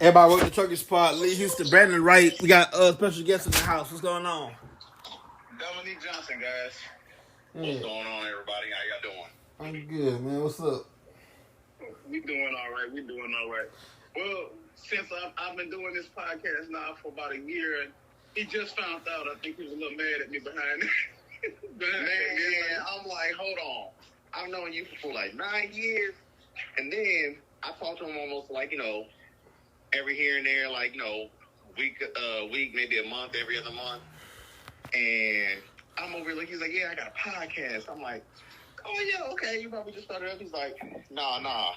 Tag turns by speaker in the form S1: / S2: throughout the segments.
S1: Everybody, welcome to Trucker Spot. Lee, Houston, Brandon Wright. We got special guests in the house. What's going on?
S2: Dominique Johnson, guys.
S1: Yeah.
S2: What's going on, everybody? How y'all doing?
S1: I'm good, man. What's up?
S2: We doing all right. We doing all right. Well, since I've been doing this podcast now for about a year, and he just found out. I think he was a little mad at me behind
S3: Man, I'm like, hold on. I've known you for like 9 years, and then I talk to him almost like, every here and there, like, week, maybe a month, every other month. And I'm over here, like, he's like, yeah, I got a podcast. I'm like, oh, yeah, okay, you probably just started up. He's like, nah,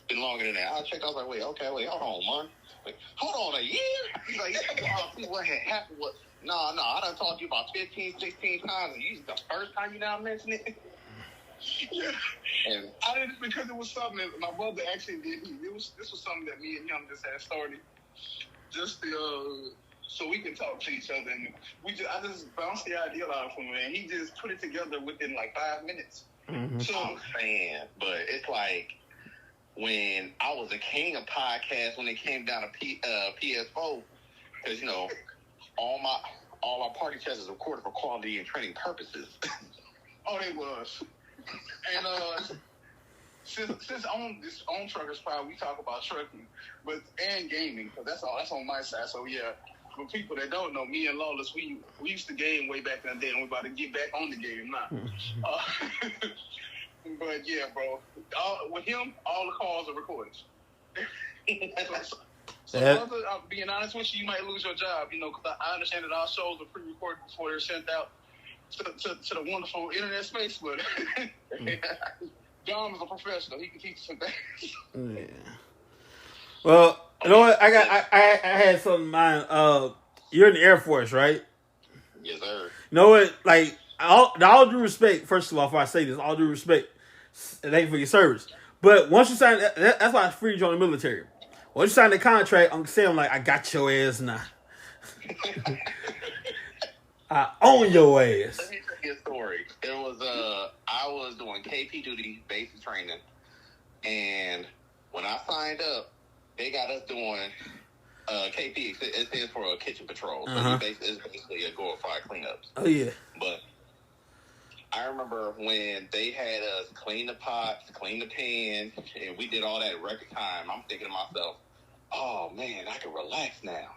S3: been longer than that. I checked, I was like, wait, hold on, man. Like, hold on, a year? He's like, yeah, see what had happened was, I done talked to you about 15, 16 times, and you the first time you now mention it.
S2: Yeah.
S3: And
S2: I did it because it was something that my brother actually did. This was something that me and him just had started, just so we can talk to each other. And I just bounced the idea out from him, and he just put it together within like 5 minutes.
S1: Mm-hmm.
S2: So
S3: I'm saying, but it's like when I was a king of podcasts when it came down to PS4, because all our party chats is recorded for quality and training purposes.
S2: oh, they was. And since on Trucker Spot, we talk about trucking, and gaming, because that's on my side. So yeah, for people that don't know, me and Lawless, we used to game way back in the day, and we're about to get back on the game now. But yeah, bro, with him, all the calls are recorded. So brother, being honest with you, you might lose your job, because I understand that our shows are pre-recorded before they're sent out to the wonderful internet space, but Dom is a professional. He can teach us some things.
S1: Yeah. Well, you know what? I had something in mind. You're in the Air Force, right?
S3: Yes, sir.
S1: You know what? Like, all due respect, first of all, before I say this, all due respect, thank you for your service. But once you sign, that's why I freed you on the military. Once you sign the contract, I'm saying, I got your ass now. I own your ass.
S3: Let me tell you a story. It was I was doing KP duty, basic training, and when I signed up, they got us doing KP. It stands for a kitchen patrol. So it's basically a glorified cleanups.
S1: Oh yeah.
S3: But I remember when they had us clean the pots, clean the pans, and we did all that in record time. I'm thinking to myself, oh man, I can relax now.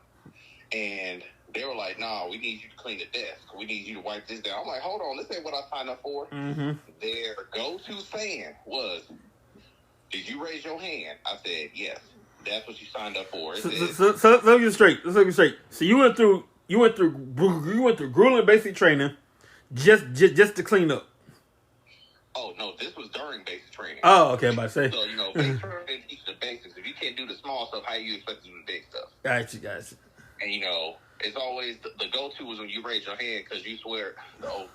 S3: And they were like, no, we need you to clean the desk. We need you to wipe this down. I'm like, hold on, this ain't what I signed up for.
S1: Mm-hmm.
S3: Their go-to saying was, did you raise your hand? I said, yes. That's what you signed up for.
S1: So let me get it straight. So you went through grueling basic training just to clean up.
S3: Oh, no, this was during basic training.
S1: Oh, okay, I'm about to say.
S3: So, basic training teaches the basics. If you can't do the small stuff, how you expect to do the big stuff?
S1: Gotcha.
S3: And, it's always the go-to is when you raise your hand because you swear, I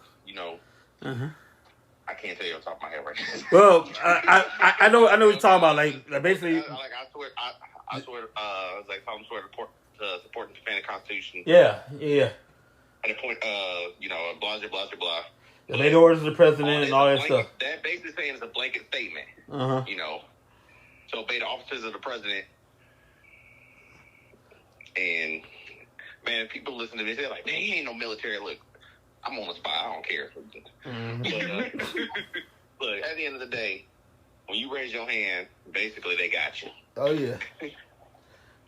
S3: can't tell you on top of my head right now.
S1: Well, I know what you're talking about. Like basically,
S3: I swear, I'm swear to support and defend the Constitution.
S1: Yeah.
S3: At a point, blah, blah, blah, blah.
S1: Obey the orders of the president and all that stuff.
S3: That basically saying is a blanket statement. So obey the officers of the president. And man, people listen to this, they're like, man, he ain't no military. Look, I'm on the spot. I don't care. But, look, at the end of the day, when you raise your hand, basically they got you.
S1: Oh, yeah.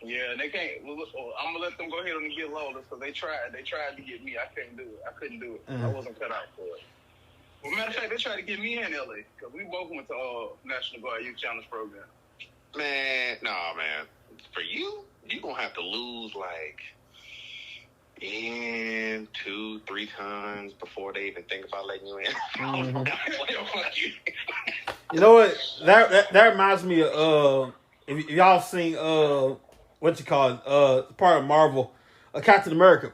S2: Yeah, they can't. Well, I'm going to let them go ahead and get Lawless because they tried to get me. I couldn't do it. I wasn't cut out for it. Well, matter of fact, they tried to get me in L.A. because we both went to National Guard Youth Challenge Program.
S3: Man, man. For you, you're going to have to lose, 2-3 times before they even think about letting you in.
S1: You know what? That reminds me of if y'all seen what you call it, part of Marvel, Captain America.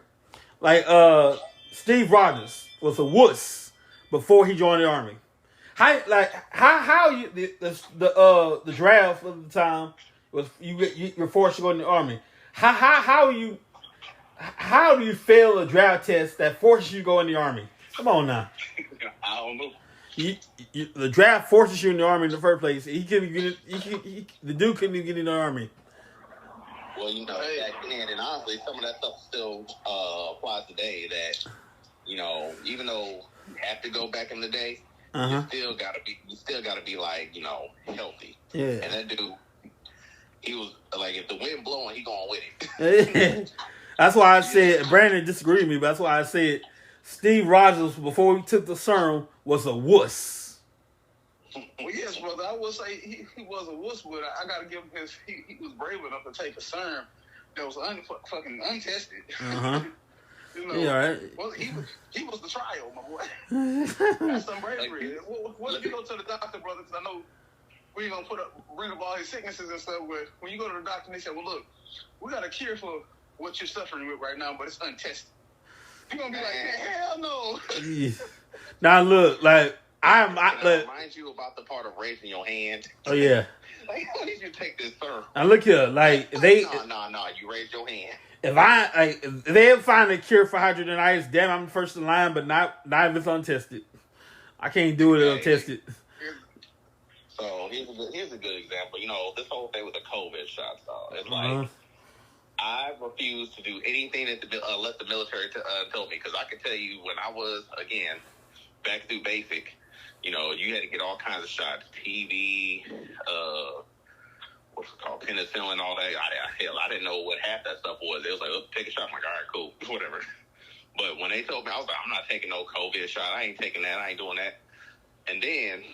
S1: Steve Rogers was a wuss before he joined the army. How you the draft of the time was you're forced to go in the army. How do you fail a draft test that forces you to go in the army? Come on now.
S2: I don't know.
S1: The draft forces you in the army in the first place. The dude couldn't even get in the army.
S3: Well, you know, back then, and honestly, some of that stuff still applies today. That, you know, even though you have to go back in the day, you still gotta be like, you know, healthy.
S1: Yeah.
S3: And that dude, he was like, if the wind blowing, he going with it.
S1: That's why I said Brandon disagreed with me, but that's why I said Steve Rogers before he took the serum was a wuss.
S2: Well, yes, brother. I would say he was a wuss, but I got to give him his. He was brave enough to take a serum that was fucking untested. You know,
S1: yeah, right.
S2: Well, he was the trial, my boy. That's some bravery. What if you go to the doctor, brother? Because I know we ain't gonna bring up all his sicknesses and stuff. But when you go to the doctor and they say, "Well, look, we got a cure for what you're suffering with right now, but it's untested," you're gonna be like, "Hell no."
S1: Now look, like.
S3: I remind you about the part of raising your hand.
S1: Oh yeah.
S3: Like, how did you take this, sir?
S1: Now look here, like they.
S3: No, you raised your hand.
S1: If they ever find a cure for hydrogen damn, I'm first in line, but not if it's untested. I can't do it untested.
S3: So here's a good example. You know, this whole thing with the COVID shots, though. It's like I refuse to do anything that let the military tell me, because I can tell you when I was back through basic. You know, you had to get all kinds of shots, TB, what's it called, penicillin, all that. I didn't know what half that stuff was. It was like, oh, take a shot. I'm like, all right, cool, whatever. But when they told me, I was like, I'm not taking no COVID shot. I ain't taking that. I ain't doing that. And then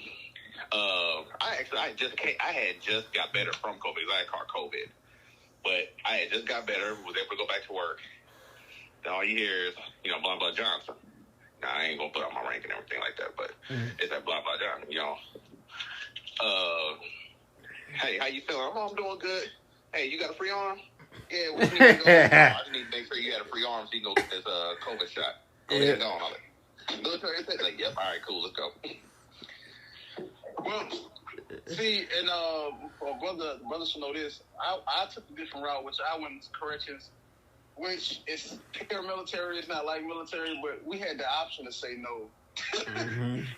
S3: I had just got better from COVID because I had caught COVID. But I had just got better, was able to go back to work. Then all you hear is, you know, blah, blah, Johnson. I ain't gonna put out my rank and everything like that, but it's that blah blah blah, you know. Hey, how you feeling? Oh, I'm doing good. Hey, you got a free arm? Yeah, we need to go. I just need to make sure you had a free arm so you can go get this COVID shot. Go ahead and go on it. Military said, like, yep, all right, cool, let's go.
S2: Well, see, and brother should know this. I took a different route, which I went to corrections. Which is paramilitary, it's not like military, but we had the option to say no.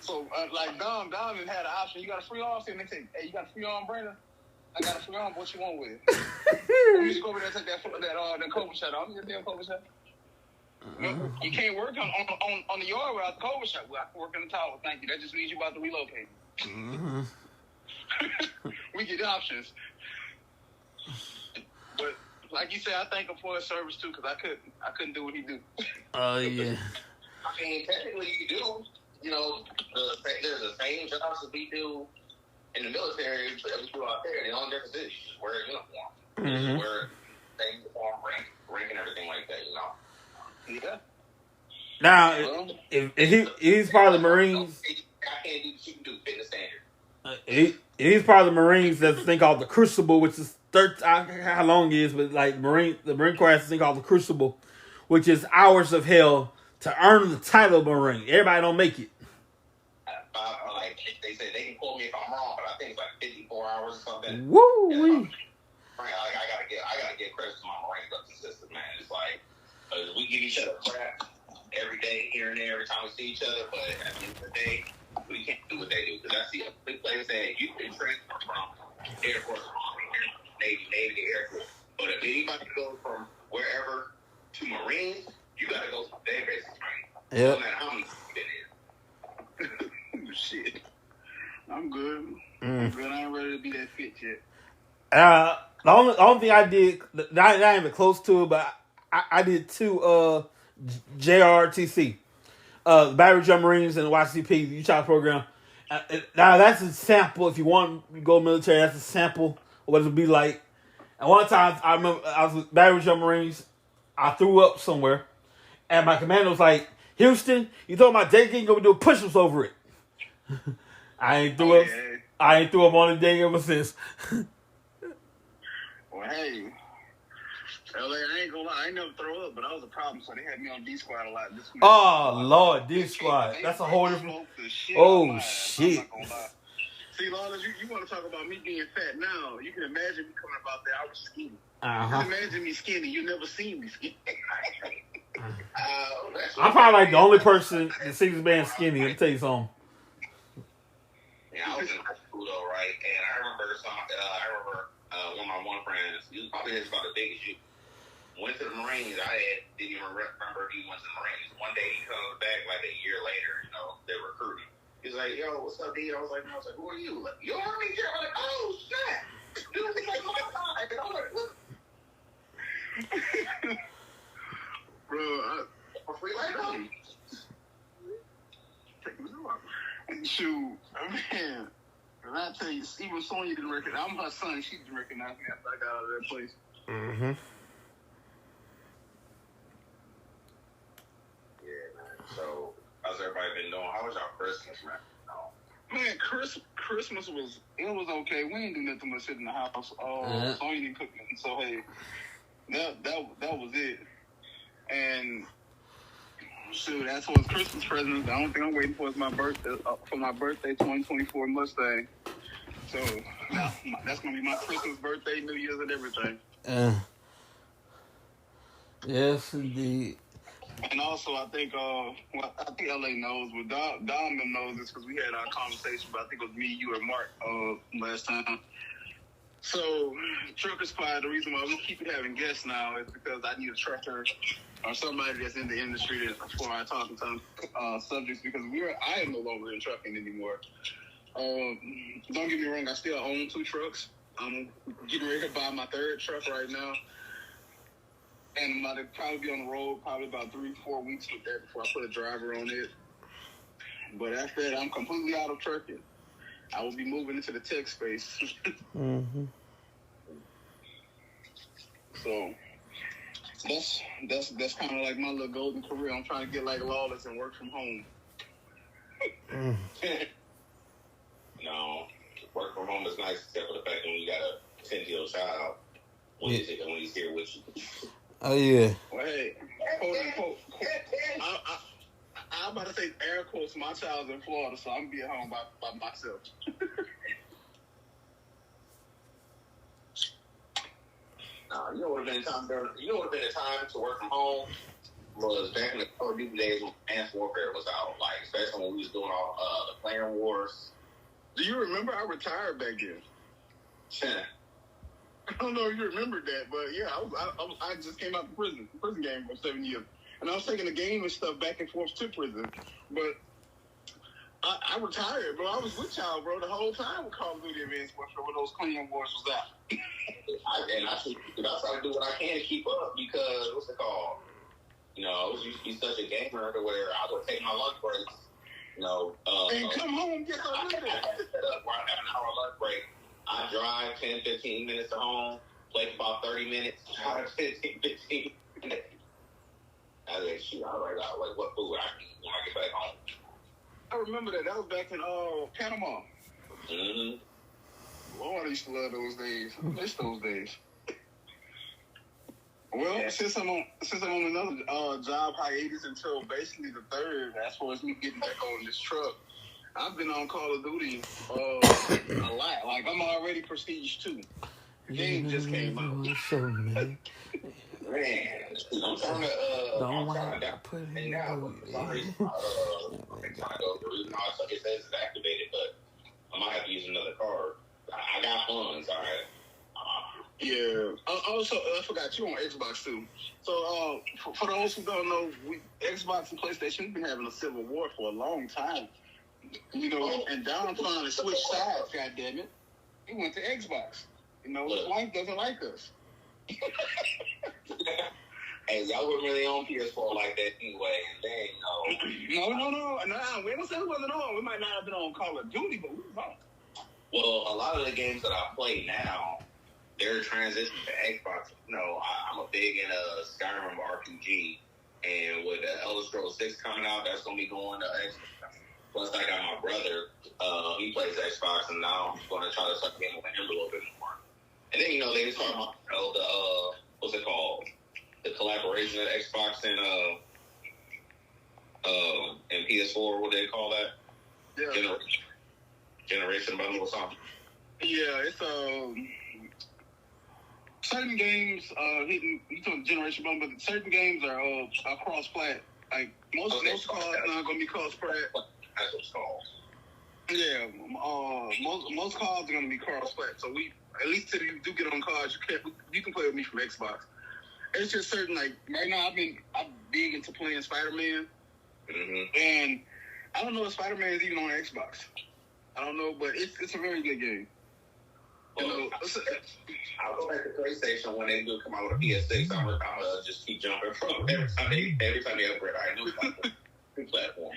S2: So, like, Dom didn't have the option. You got a free arm? And they say, hey, you got a free arm, Brandon? I got a free arm. What you want with it? You just go over there and take that COVID shot off. You get damn COVID shot. You can't work on the yard without the COVID shot. Well, I can work in the tower. Thank you. That just means you about to relocate. We get options. But like you said, I thank him for his service too, because I couldn't do what he do.
S1: Oh yeah.
S3: I mean, technically you do. You know, there's the same jobs that we do in the military that we do out there. The only difference is you just wear a uniform. You just wear same uniform, rank and everything like that. You know. Yeah.
S1: Now, if he's part of the Marines,
S3: I can't do what you can do. Fitness standard.
S1: He's part of the Marines. There's a thing called the Crucible, which is how long it is, but like the Marine Corps has a thing called the Crucible, which is hours of hell to earn the title of Marine. Everybody don't make it.
S3: Like they said, they can quote me if I'm wrong, but I think it's like 54 hours or something.
S1: Woo!
S3: Yeah, I gotta get credit to my Marine brothers and sisters, man. It's like we give each other crap every day, here and there, every time we see each other, but at the end of the day, we can't do what they do, because I see a big place that you can transfer from Air Force, Navy to Air Force. But if anybody goes from wherever to Marines, you gotta go from their basic training.
S1: Yep.
S3: No matter how many you've been in.
S2: Shit. I'm good. I'm good. I ain't ready to be that fit yet.
S1: The only thing I did, not even close to it, but I did two JROTC, the Battery Drum Marines and the YCP, the Utah program. Now that's a sample. If you want to go military, that's a sample of what it would be like. And one time, I remember I was with Battery Drum Marines. I threw up somewhere, and my commander was like, "Houston, you told my day you gonna do push-ups over it." I ain't threw up on the day ever since.
S2: Well, hey, LA, I ain't gonna lie, I ain't never throw up, but I was a problem, so they had me on D squad a lot.
S1: Oh Lord, D squad. That's a whole different. Oh shit.
S2: I'm not gonna lie. See, Lawless, you want to talk about me being fat now? You can imagine me coming up out there. I was skinny. You can imagine me skinny. You never seen me skinny.
S1: I'm probably like the only person that sees man skinny. Let me tell you something.
S3: Yeah, I was in high school though, right? And I remember one of my friends, he was probably just about as big as you. Went to the Marines. Didn't even remember he went to the Marines. One day he comes back like a year later, they're recruiting. He's like, yo, what's up, D? I was like, who are you? Like, you Army? I'm like, oh, shit. Dude, it's like my time. And I'm like, what?
S2: Bro,
S3: Free life,
S2: shoot, man. And I tell you, even Sonya didn't recognize. I'm her son. She didn't recognize me after I got out of that place.
S1: Mm-hmm.
S3: Yeah, man. So, how's everybody been doing? How was y'all Christmas, man?
S2: Man, Christmas was okay. We ain't do nothing but sit in the house. Sonya didn't cook nothing. So hey, that was it. And shoot, that's what's Christmas presents. The only thing I'm waiting for is my birthday. For my birthday, 2024 Mustang. So that's gonna be my Christmas, birthday, New Year's, and everything.
S1: Yes, indeed.
S2: And also, I think I think LA knows, but Dom knows this because we had our conversation. But I think it was me, you, and Mark last time. So, Trucker Spy, the reason why we keep having guests now is because I need a trucker or somebody that's in the industry before I talk to some subjects, because I am no longer in trucking anymore. Don't get me wrong, I still own 2 trucks. I'm getting ready to buy my 3rd truck right now. And I'm about to probably be on the road probably about 3-4 weeks with that before I put a driver on it. But after that, I'm completely out of trucking. I will be moving into the tech space.
S1: Mm-hmm.
S2: So that's kind of like my little golden career. I'm trying to get like Lawless and work from home.
S3: No, work from home is nice, except for the fact that when you got a 10-year-old child when he's here with you.
S1: Oh yeah.
S2: Well, hey, quote unquote. I'm about to say air quotes. My child's in Florida, so I'm gonna be at home by myself.
S3: You know what would have been a time to work from home was back in the Call of Duty days when Advanced Warfare was out, like especially when we was doing all the Clan Wars.
S2: Do you remember I retired back then?
S3: Yeah.
S2: I don't know if you remember that, but yeah, I just came out of prison game for 7 years, and I was taking the game and stuff back and forth to prison. But I retired, bro. I was with y'all, bro, the whole time with Call of Duty Advanced Warfare when those Clan Wars was out.
S3: I try to do what I can to keep up because what's it called? I was used to be such a gamer to where I would take my lunch breaks.
S2: And come home, get some
S3: I have an hour lunch break. I drive 10, 15 minutes to home, play for about 30 minutes, drive 15 minutes. I was like, shoot, all right, like what food I eat when I get back home.
S2: I remember that. That was back in Panama.
S3: Mm-hmm.
S2: Lord, I used to love those days. I miss those days. Well, yeah. since I'm on another job hiatus until basically the 3rd, as far as me getting back on this truck, I've been on Call of Duty a lot. Like, I'm already Prestige 2. The game just came out.
S1: So, man.
S3: I'm trying to
S1: put it
S3: in now. For some reason, I'm trying to go through. It says it's activated, but I might have to use another card. I got funds, all right.
S2: Yeah. Also, I forgot you on Xbox too. So, for those who don't know, Xbox and PlayStation have been having a civil war for a long time. And Don finally switched sides. Goddammit, he went to Xbox. His wife doesn't like us.
S3: Hey, y'all weren't really on PS4 like that anyway. And then,
S2: No. We don't say we wasn't on. We might not have been on Call of Duty, but we was on.
S3: Well, a lot of the games that I play now, they're transitioning to Xbox. I'm a big in Skyrim RPG, and with Elder Scrolls 6 coming out, that's gonna be going to Xbox. Plus, I got my brother. He plays Xbox, and now I'm gonna try to start getting with him a little bit more. And then they talk about the what's it called? The collaboration of Xbox and PS4. What do they call that?
S2: Yeah.
S3: Generation bundle or something.
S2: Yeah, it's certain games hitting. You talking generation bundle, but certain games are cross plat. Like most cars not gonna be cross plat.
S3: That's what it's called.
S2: Yeah, most cards are gonna be cross-plat. So we, at least if you do get on cards, you can play with me from Xbox. It's just certain, like right now I'm big into playing Spider-Man, and I don't know if Spider-Man is even on Xbox. I don't know, but it's a very good game.
S3: Well,
S2: You know,
S3: I'll go back to PlayStation when they do come out with a PS6. I'm gonna just keep jumping from every time they upgrade. I new platform.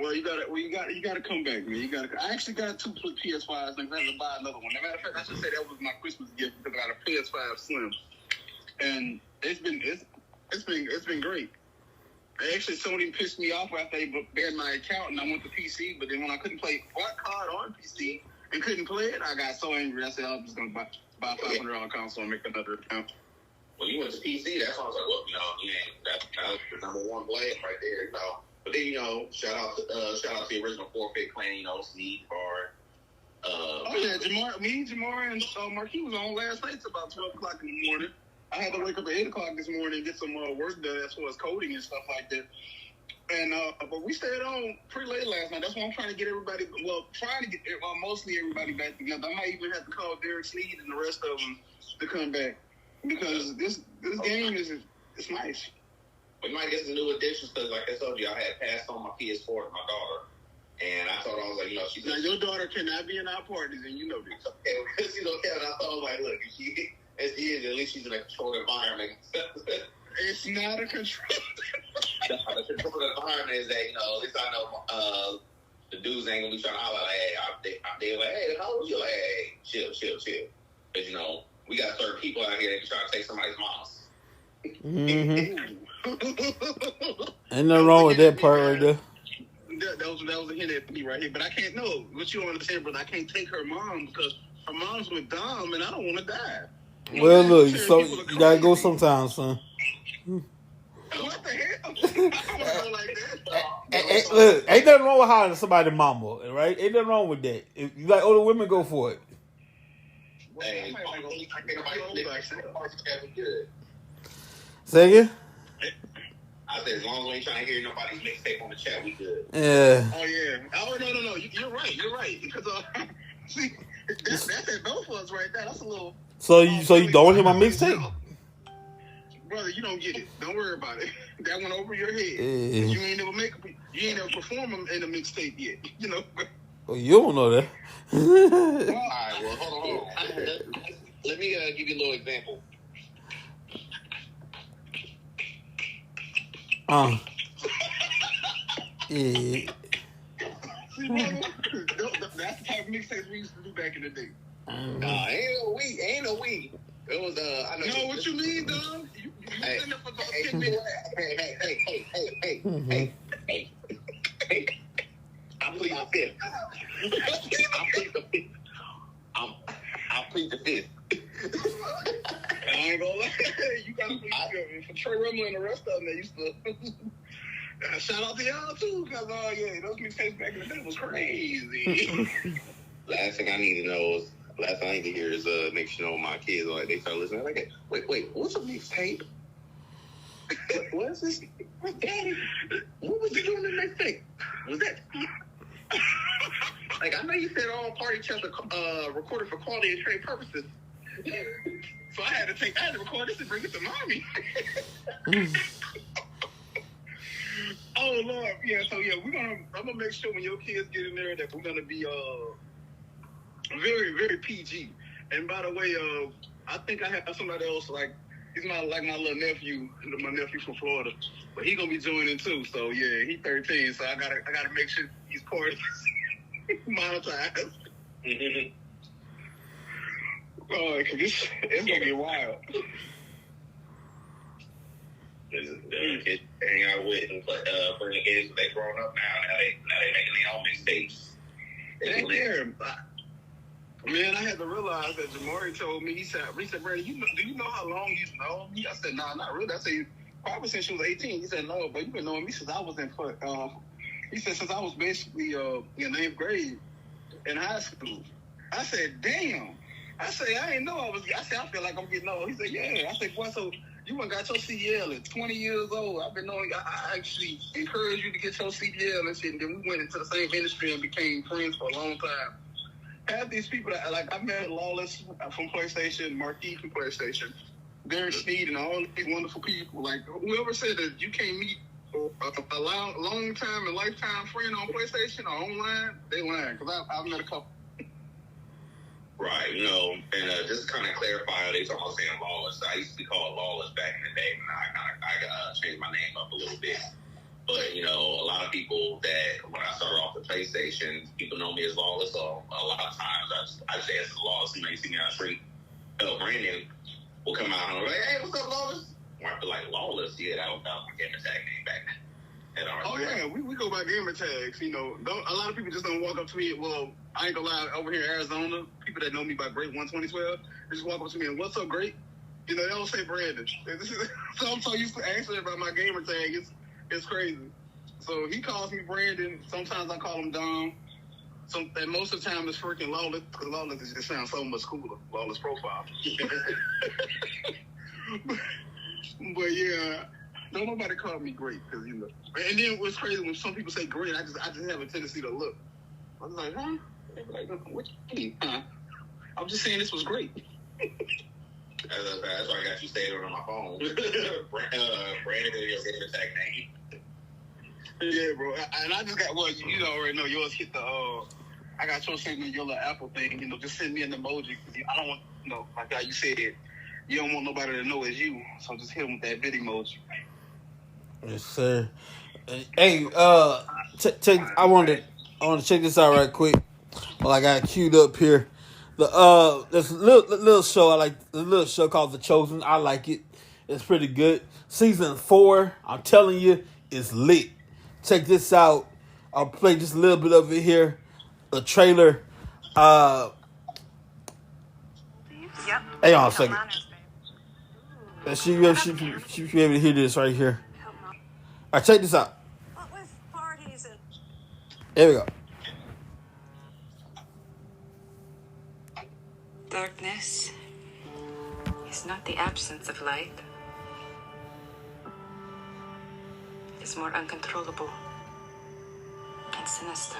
S2: well, you gotta come back, man. I actually got 2 PS5s, and I had to buy another one. As a matter of fact, I should say that was my Christmas gift because I got a PS5 Slim, and it's been great. Actually, somebody pissed me off after they banned my account, and I went to PC. But then when I couldn't play Black Card on PC and couldn't play it, I got so angry. I said I'm just gonna buy a $500 console and make another account.
S3: When you went to PC, that sounds like, well, that's the number one blade right there, But then, shout out to the original Forfeit Clan, Steve Card.
S2: Oh yeah, Jamar, and Marquis was on last night. It's about 12 o'clock in the morning. I had to wake up at 8 o'clock this morning and get some work done as far as coding and stuff like that. And but we stayed on pretty late last night. That's why I'm trying to get everybody. Well, mostly everybody back together. I might even have to call Derek Sneed and the rest of them to come back because this game is nice.
S3: We might get some new additions because, like I told you, I had passed on my PS4 to my daughter, and I thought I was like, she's
S2: now your daughter cannot be in our parties, and you know this.
S3: Because she's okay, and I thought I was like, look, if she is, at least she's in a controlled environment.
S2: It's not a controlled.
S3: The controlled environment is that at least I know the dudes ain't gonna be trying to holler like, they're like, hey, how old you? Like, hey, chill, because we got certain people out here that can try to take somebody's moms.
S1: Mm-hmm. Ain't nothing wrong with that part right there.
S2: That was a hint at me right here, but I can't know what you understand, brother. I can't take her mom because her mom's with Dom, and I don't want to die.
S1: Well, look, so you gotta go sometimes, son.
S2: What the hell? I don't want to go like that.
S1: Look, ain't nothing wrong with hiring somebody's mama, right? Ain't nothing wrong with that. If you like older women, go for it.
S3: Hey,
S1: Say again?
S3: I said, as long as we ain't trying to hear nobody's mixtape on the chat, we good.
S1: Yeah.
S2: Oh, yeah. Oh, no. You're right. Because, see, that's at both of us right there. That's a little... So
S1: you don't hear my mixtape?
S2: Brother, you don't get it. Don't worry about it. That went over your head. You ain't never performed in a mixtape yet.
S1: Oh, you don't know that.
S3: All right, well, hold on. Let me give you a little example.
S2: Yeah. See, brother, that's the type of mixtapes we used to do back in the day.
S3: Nah, ain't no we. It was I know.
S2: No, what you mean, dog? You sitting there for about 10 minutes.
S3: Hey. I plead the fifth. I'll plead the fifth.
S2: I ain't gonna lie. You gotta plead the fifth. For Trey Rumble and the rest of them, they used to. Shout out to y'all too, because those mixtapes back in the day was crazy.
S3: Last thing I need to hear is make sure my kids like they start listening. Like, wait, what's a mixtape? What is this? My daddy, what was you doing in that thing? Was that? Like, I know you said all party chats are recorded for quality and trade purposes.
S2: So I had to record this and bring it to mommy. Oh Lord, yeah. So yeah, I'm gonna make sure when your kids get in there that we're gonna be very, very PG. And by the way, I think I have somebody else like he's my little nephew, my nephew from Florida, but he gonna be joining too. So yeah, he's 13, so I gotta make sure he's part monetized. Oh, cause it's gonna be wild.
S3: Kids hang out with and bring the kids. They grown up now. Now they making their own mistakes.
S2: Man, I had to realize that Jamari told me. He said, "Brandon, do you know how long you've known me?" I said, "Nah, not really." I said, "Probably since she was 18." He said, "No, but you've been knowing me since I was he said since I was basically in 8th grade in high school." I said, "Damn." I said, "I didn't know I was." I said, "I feel like I'm getting old." He said, "Yeah." I said, "Boy, so You went got your CDL at 20 years old. I've been knowing. I actually encouraged you to get your CDL and shit. And then we went into the same industry and became friends for a long time. Half these people that I met Lawless from PlayStation, Marquis from PlayStation, Derek Sneed, and all these wonderful people. Like whoever said that you can't meet a long time and lifetime friend on PlayStation or online, they lying. Because I've met a couple.
S3: Right, and just to kind of clarify, they talking about saying Lawless. I used to be called Lawless back in the day, and I changed my name up a little bit. But, a lot of people that, when I started off the PlayStation, people know me as Lawless, so a lot of times I say it's Lawless. You see me on the street. Brandon will come out and be like, hey, what's up, Lawless? Or I feel like Lawless, yeah, that was my gamer tag name back then.
S2: Oh, yeah, we go by gamer tags. A lot of people just don't walk up to me. Well, I ain't gonna lie, over here in Arizona, people that know me by Great 12012, they just walk up to me and, what's up, Great? They don't say Brandon. So I'm so used to answering about my gamer tag. It's crazy. So he calls me Brandon. Sometimes I call him Dom. And most of the time it's freaking Lawless, because Lawless just sounds so much cooler. Lawless profile. But yeah, don't nobody call me Great, because And then what's crazy when some people say Great, I just have a tendency to look. I was like, huh? They be like, what you mean, huh? I'm just saying this was great.
S3: That's why I got you saved on my phone. Brandon is your gamer tag name.
S2: Yeah, bro. And I just got, you already know yours hit the, I got your send me your little Apple thing, just send me an emoji. Cause I don't want, like how you said, you don't want nobody to know it's you. So just hit them with that bit emoji.
S1: Yes, sir. Hey, I want to check this out right quick. Well, I got it queued up here. There's a little show I like. A little show called The Chosen. I like it. It's pretty good. Season 4, I'm telling you, is lit. Check this out. I'll play just a little bit of it here. The trailer. Yep. Hang on a second. She be able to hear this right here. All right, check this out.
S4: What with parties and...
S1: Here we go.
S4: Darkness is not the absence of light. It's more uncontrollable and sinister.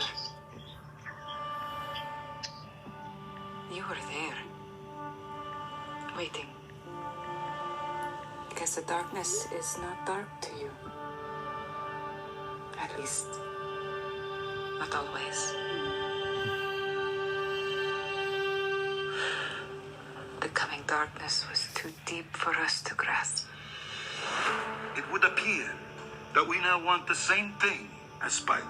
S4: You were there, waiting. Because the darkness is not dark to you. At least, not always. The coming darkness was too deep for us to grasp.
S5: It would appear that we now want the same thing as Pilate.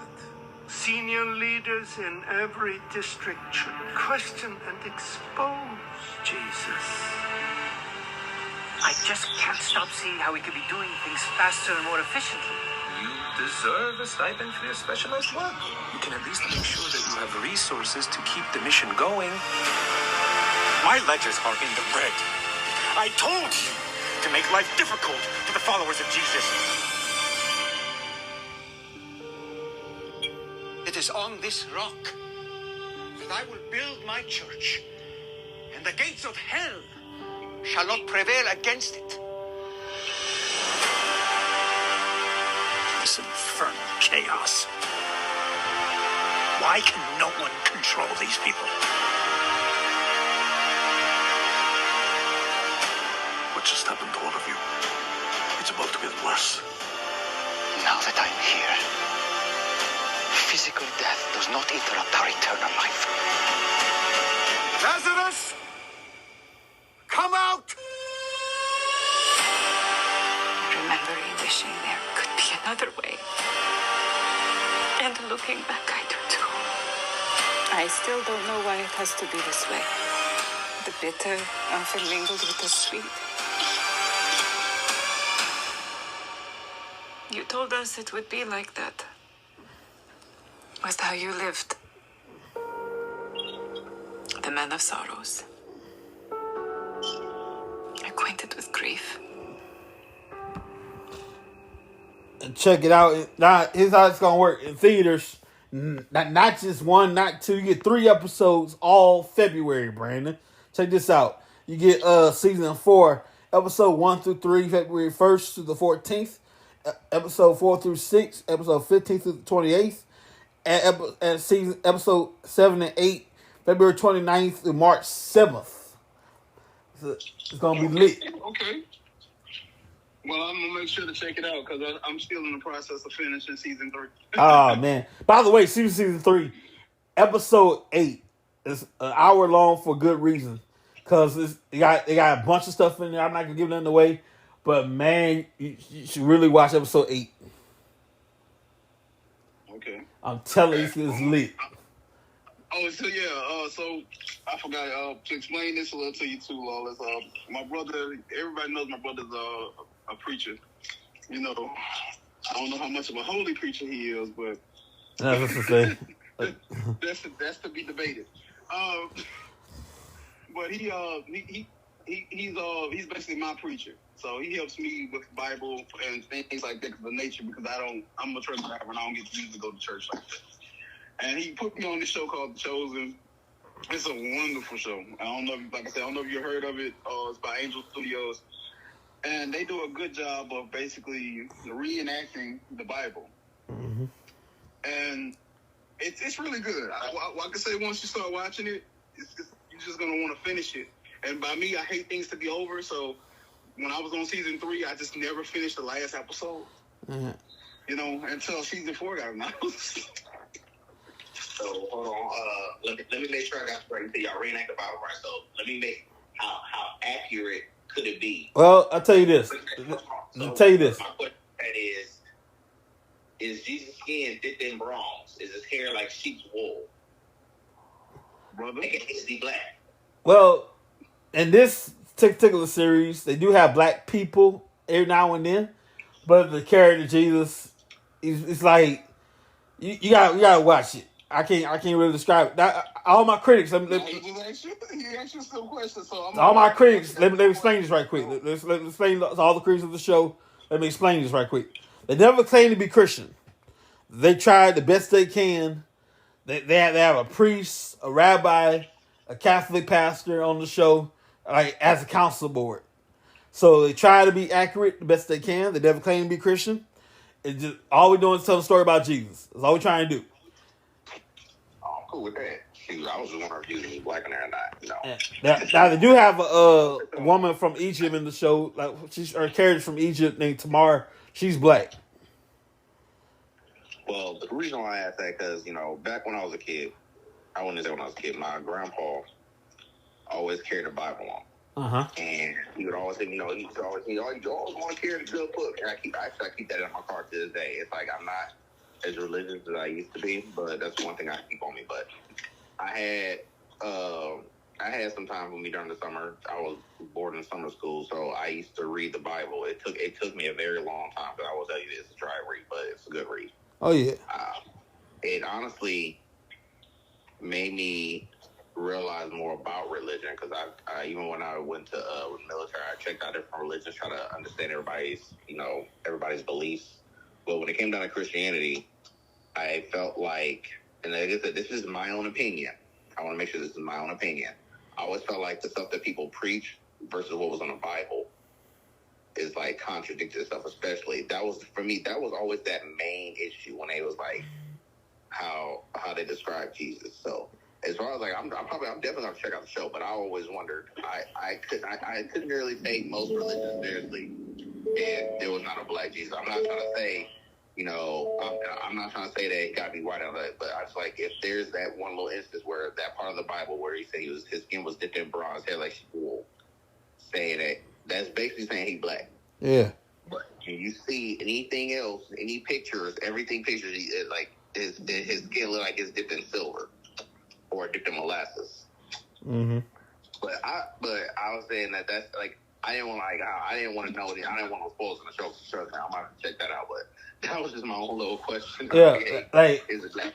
S5: Senior leaders in every district should question and expose Jesus. I just can't stop seeing how we could be doing things faster and more efficiently.
S6: You deserve a stipend for your specialized work.
S7: You can at least make sure that you have resources to keep the mission going.
S5: My ledgers are in the bread. I told you to make life difficult for the followers of Jesus. It is on this rock that I will build my church, and the gates of hell shall not prevail against it. This infernal chaos. Why can no one control these people?
S7: What just happened to all of you? It's about to get worse.
S5: Now that I'm here, physical death does not interrupt our eternal life. Lazarus! Come out!
S4: Remembering, wishing there could be another way. And looking back, I do too. I still don't know why it has to be this way. The bitter often mingled with the sweet. You told us it would be like that. Was how you lived. The man of sorrows. Acquainted with grief.
S1: And check it out. Here's how it's going to work in theaters. Not just one, not two. You get 3 episodes all February, Brandon. Check this out. You get season 4 Episode 1 through 3, February 1st to the 14th. Episode 4 through 6, episode 15 through the 28th. And season episode 7 and 8, February 29th through March 7th. So it's going to be lit.
S2: Okay. Well, I'm going to make sure to check it out because I'm still in the process of finishing season 3.
S1: Oh, man. By the way, season 3, episode 8 is an hour long for good reason. Because they got a bunch of stuff in there. I'm not going to give nothing away. But, man, you should really watch episode 8.
S2: Okay.
S1: I'm telling you, it's lit.
S2: Oh, so yeah, so I forgot to explain this a little to you too, Lawless. My brother, everybody knows my brother's a preacher. You know, I don't know how much of a holy preacher he is, but
S1: That's what to say.
S2: that's to be debated. But he's basically my preacher. So he helps me with the Bible and things like that of nature because I'm a truck driver and I don't get to usually go to church like that. And he put me on this show called The Chosen. It's a wonderful show. I don't know if you heard of it. It's by Angel Studios. And they do a good job of basically reenacting the Bible.
S1: Mm-hmm.
S2: And it's really good. I can say once you start watching it, you're just going to want to finish it. And by me, I hate things to be over, so when I was on season 3, I just never finished the last episode.
S1: Mm-hmm.
S2: You know, until season 4 got announced.
S3: So hold on. Let me make sure I got straight. So y'all reenact the Bible, right? So let me make how accurate could it be?
S1: Well, I'll tell you this. I'll tell you this.
S3: My question is Jesus' skin dipped in bronze? Is his hair like sheep's wool?
S2: Brother?
S3: Is he black?
S1: Well, in this particular series, they do have black people every now and then, but the character Jesus, it's like you gotta watch it. I can't really describe it. All my critics,
S2: He asked you some questions, so
S1: all my critics. Let me explain this right quick. Let me explain to all the critics of the show. Let me explain this right quick. They never claim to be Christian. They tried the best they can. They have a priest, a rabbi, a Catholic pastor on the show, like as a council board. So they try to be accurate the best they can. They never claim to be Christian. It's just all we're doing is telling a story about Jesus. That's all we're trying to do.
S3: Oh, I'm cool with that. Shoot, I was just wondering if you was black in there or not. No.
S1: Now they do have a woman from Egypt in the show. Like her character from Egypt named Tamar. She's black.
S3: Well, the reason why I asked that because back when I was a kid, I wouldn't say when I was a kid. My grandpa always carried a Bible on, and he would always say, you always want to carry the good book. And I keep that in my car to this day. It's like I'm not as religious as I used to be, but that's one thing I keep on me. But I had some time with me during the summer. I was bored in summer school, so I used to read the Bible. It took me a very long time, but I will tell you this: it's a dry read, but it's a good read.
S1: Oh yeah.
S3: It honestly made me realize more about religion because I even when I went to the military, I checked out different religions, try to understand everybody's beliefs. But when it came down to Christianity, I felt like, and like I said, this is my own opinion. I want to make sure this is my own opinion. I always felt like the stuff that people preach versus what was on the Bible is like contradicted stuff, especially. That was always that main issue when they was like how they describe Jesus. So as far as like I'm definitely gonna check out the show, but I always wondered I couldn't really take most religions seriously and there was not a black Jesus. I'm not trying to say, I'm not trying to say that it gotta be white on that, but I just like if there's that one little instance where that part of the Bible where he said his skin was dipped in bronze, hair like wool, saying that's basically saying he black.
S1: Yeah.
S3: But can you see anything else, any pictures, everything pictures, like his skin look like it's dipped in silver or dipped in molasses.
S1: Mm-hmm.
S3: But I was saying that's like I didn't want to know it. I didn't want to spoil in the show for sure. I'm gonna have to check that out. But that was just my own little question.
S1: Yeah, like
S3: is it black?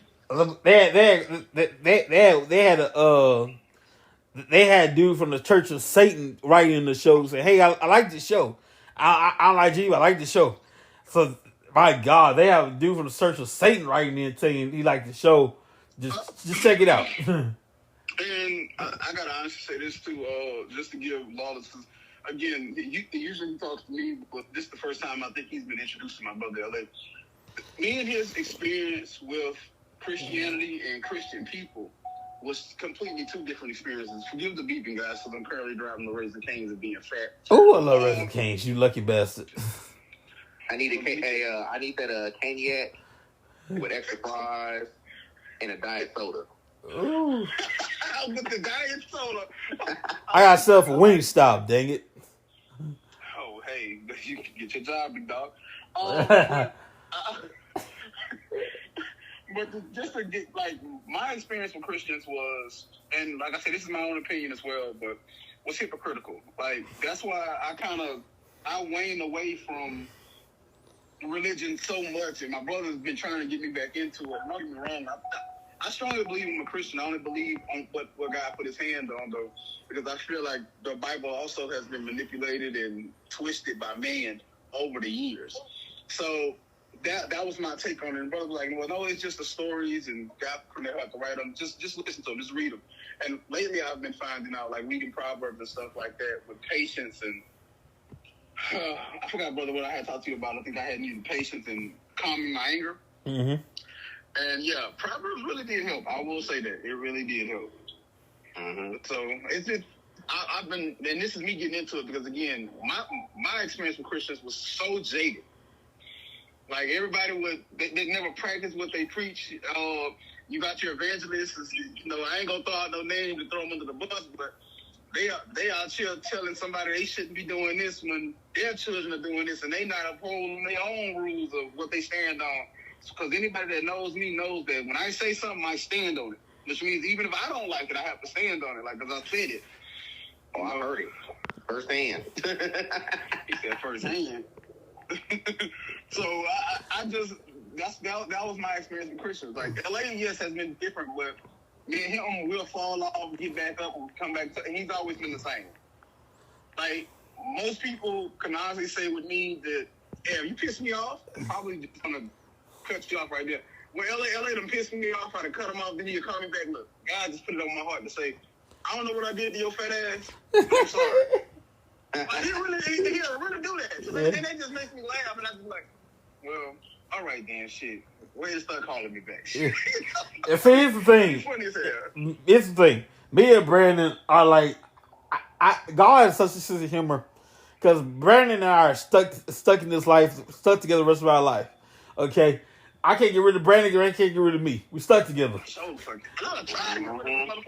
S1: They had a dude from the Church of Satan writing in the show saying, "Hey, I like this show. I don't like you. I like the show." So, my God, they have a dude from the Church of Satan writing in saying he liked the show. Just check it out.
S2: And I gotta honestly say this too, just to give Lawless. again, he usually talks to me, but this is the first time I think he's been introduced to my brother LA. Me and his experience with Christianity and Christian people was completely two different experiences. Forgive the beeping, guys, because I'm currently driving the Raising Cane's and being fat.
S1: Oh, I love Raising Cane's, you lucky bastard.
S3: I need I need that cognac with extra fries and a diet soda.
S1: Ooh.
S2: With the diet soda.
S1: I got myself a Wingstop, dang it.
S2: Oh, hey, you can get your job, big dog. But just to get, like, my experience with Christians was, and like I said, this is my own opinion as well, but was hypocritical. Like, that's why I waned away from religion so much, and my brother's been trying to get me back into it. Don't get me wrong, I strongly believe I'm a Christian. I only believe on what God put his hand on, though, because I feel like the Bible also has been manipulated and twisted by man over the years. So that was my take on it. And brother was like, well, no, it's just the stories, and God couldn't have to write them. Just listen to them, just read them. And lately I've been finding out, like, reading Proverbs and stuff like that with patience and I forgot, brother, what I had talked to you about. I think I had needed patience and calming my anger.
S1: Mm-hmm.
S2: And yeah, Proverbs really did help. I will say that it really did help. Mm-hmm. So it's just I've been, and this is me getting into it because again, my experience with Christians was so jaded. Like everybody they never practice what they preach. You got your evangelists. I ain't gonna throw out no names to throw them under the bus, but they out here telling somebody they shouldn't be doing this when their children are doing this, and they not upholding their own rules of what they stand on. Because anybody that knows me knows that when I say something, I stand on it. Which means even if I don't like it, I have to stand on it, like, because I said it.
S3: Oh, I heard it. First hand.
S2: He said first hand. So I just, that was my experience with Christians. Like, LA, yes, has been different with me and him. We'll fall off, get back up, and come back. And he's always been the same. Like, most people can honestly say with me that, yeah, you piss me off, I'm probably just going to cut you off right there. When LA done pissed me off, I done cut him off, then he'll call me back. Look, God just put it on my heart to say, I don't know what I did to your fat ass. I'm sorry. He'll really do that. So and that just makes me laugh, and I just like, well, all right then, shit. Way to start calling me back.
S1: Yeah. And see, here's the thing.
S2: It's funny as hell.
S1: Here's the thing. Me and Brandon are like, God has such a sense of humor, because Brandon and I are stuck in this life, stuck together the rest of our life. Okay? I can't get rid of Brandon, Brandon can't get rid of me. We stuck together.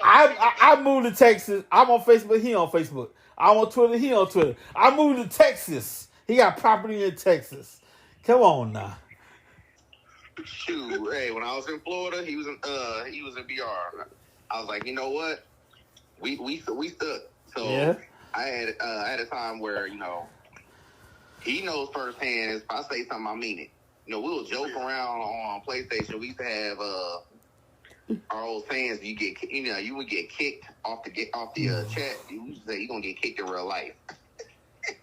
S1: I moved to Texas. I'm on Facebook, he on Facebook. I'm on Twitter, he on Twitter. I moved to Texas. He got property in Texas. Come on now.
S3: Shoot, hey, when I was in Florida, he was in BR. I was like, you know what? We stood. So yeah. I had a time where, he knows firsthand, if I say something, I mean it. We'll joke around on PlayStation. We used to have our old fans. You would get kicked off the chat. You used to say you're gonna get kicked in real life.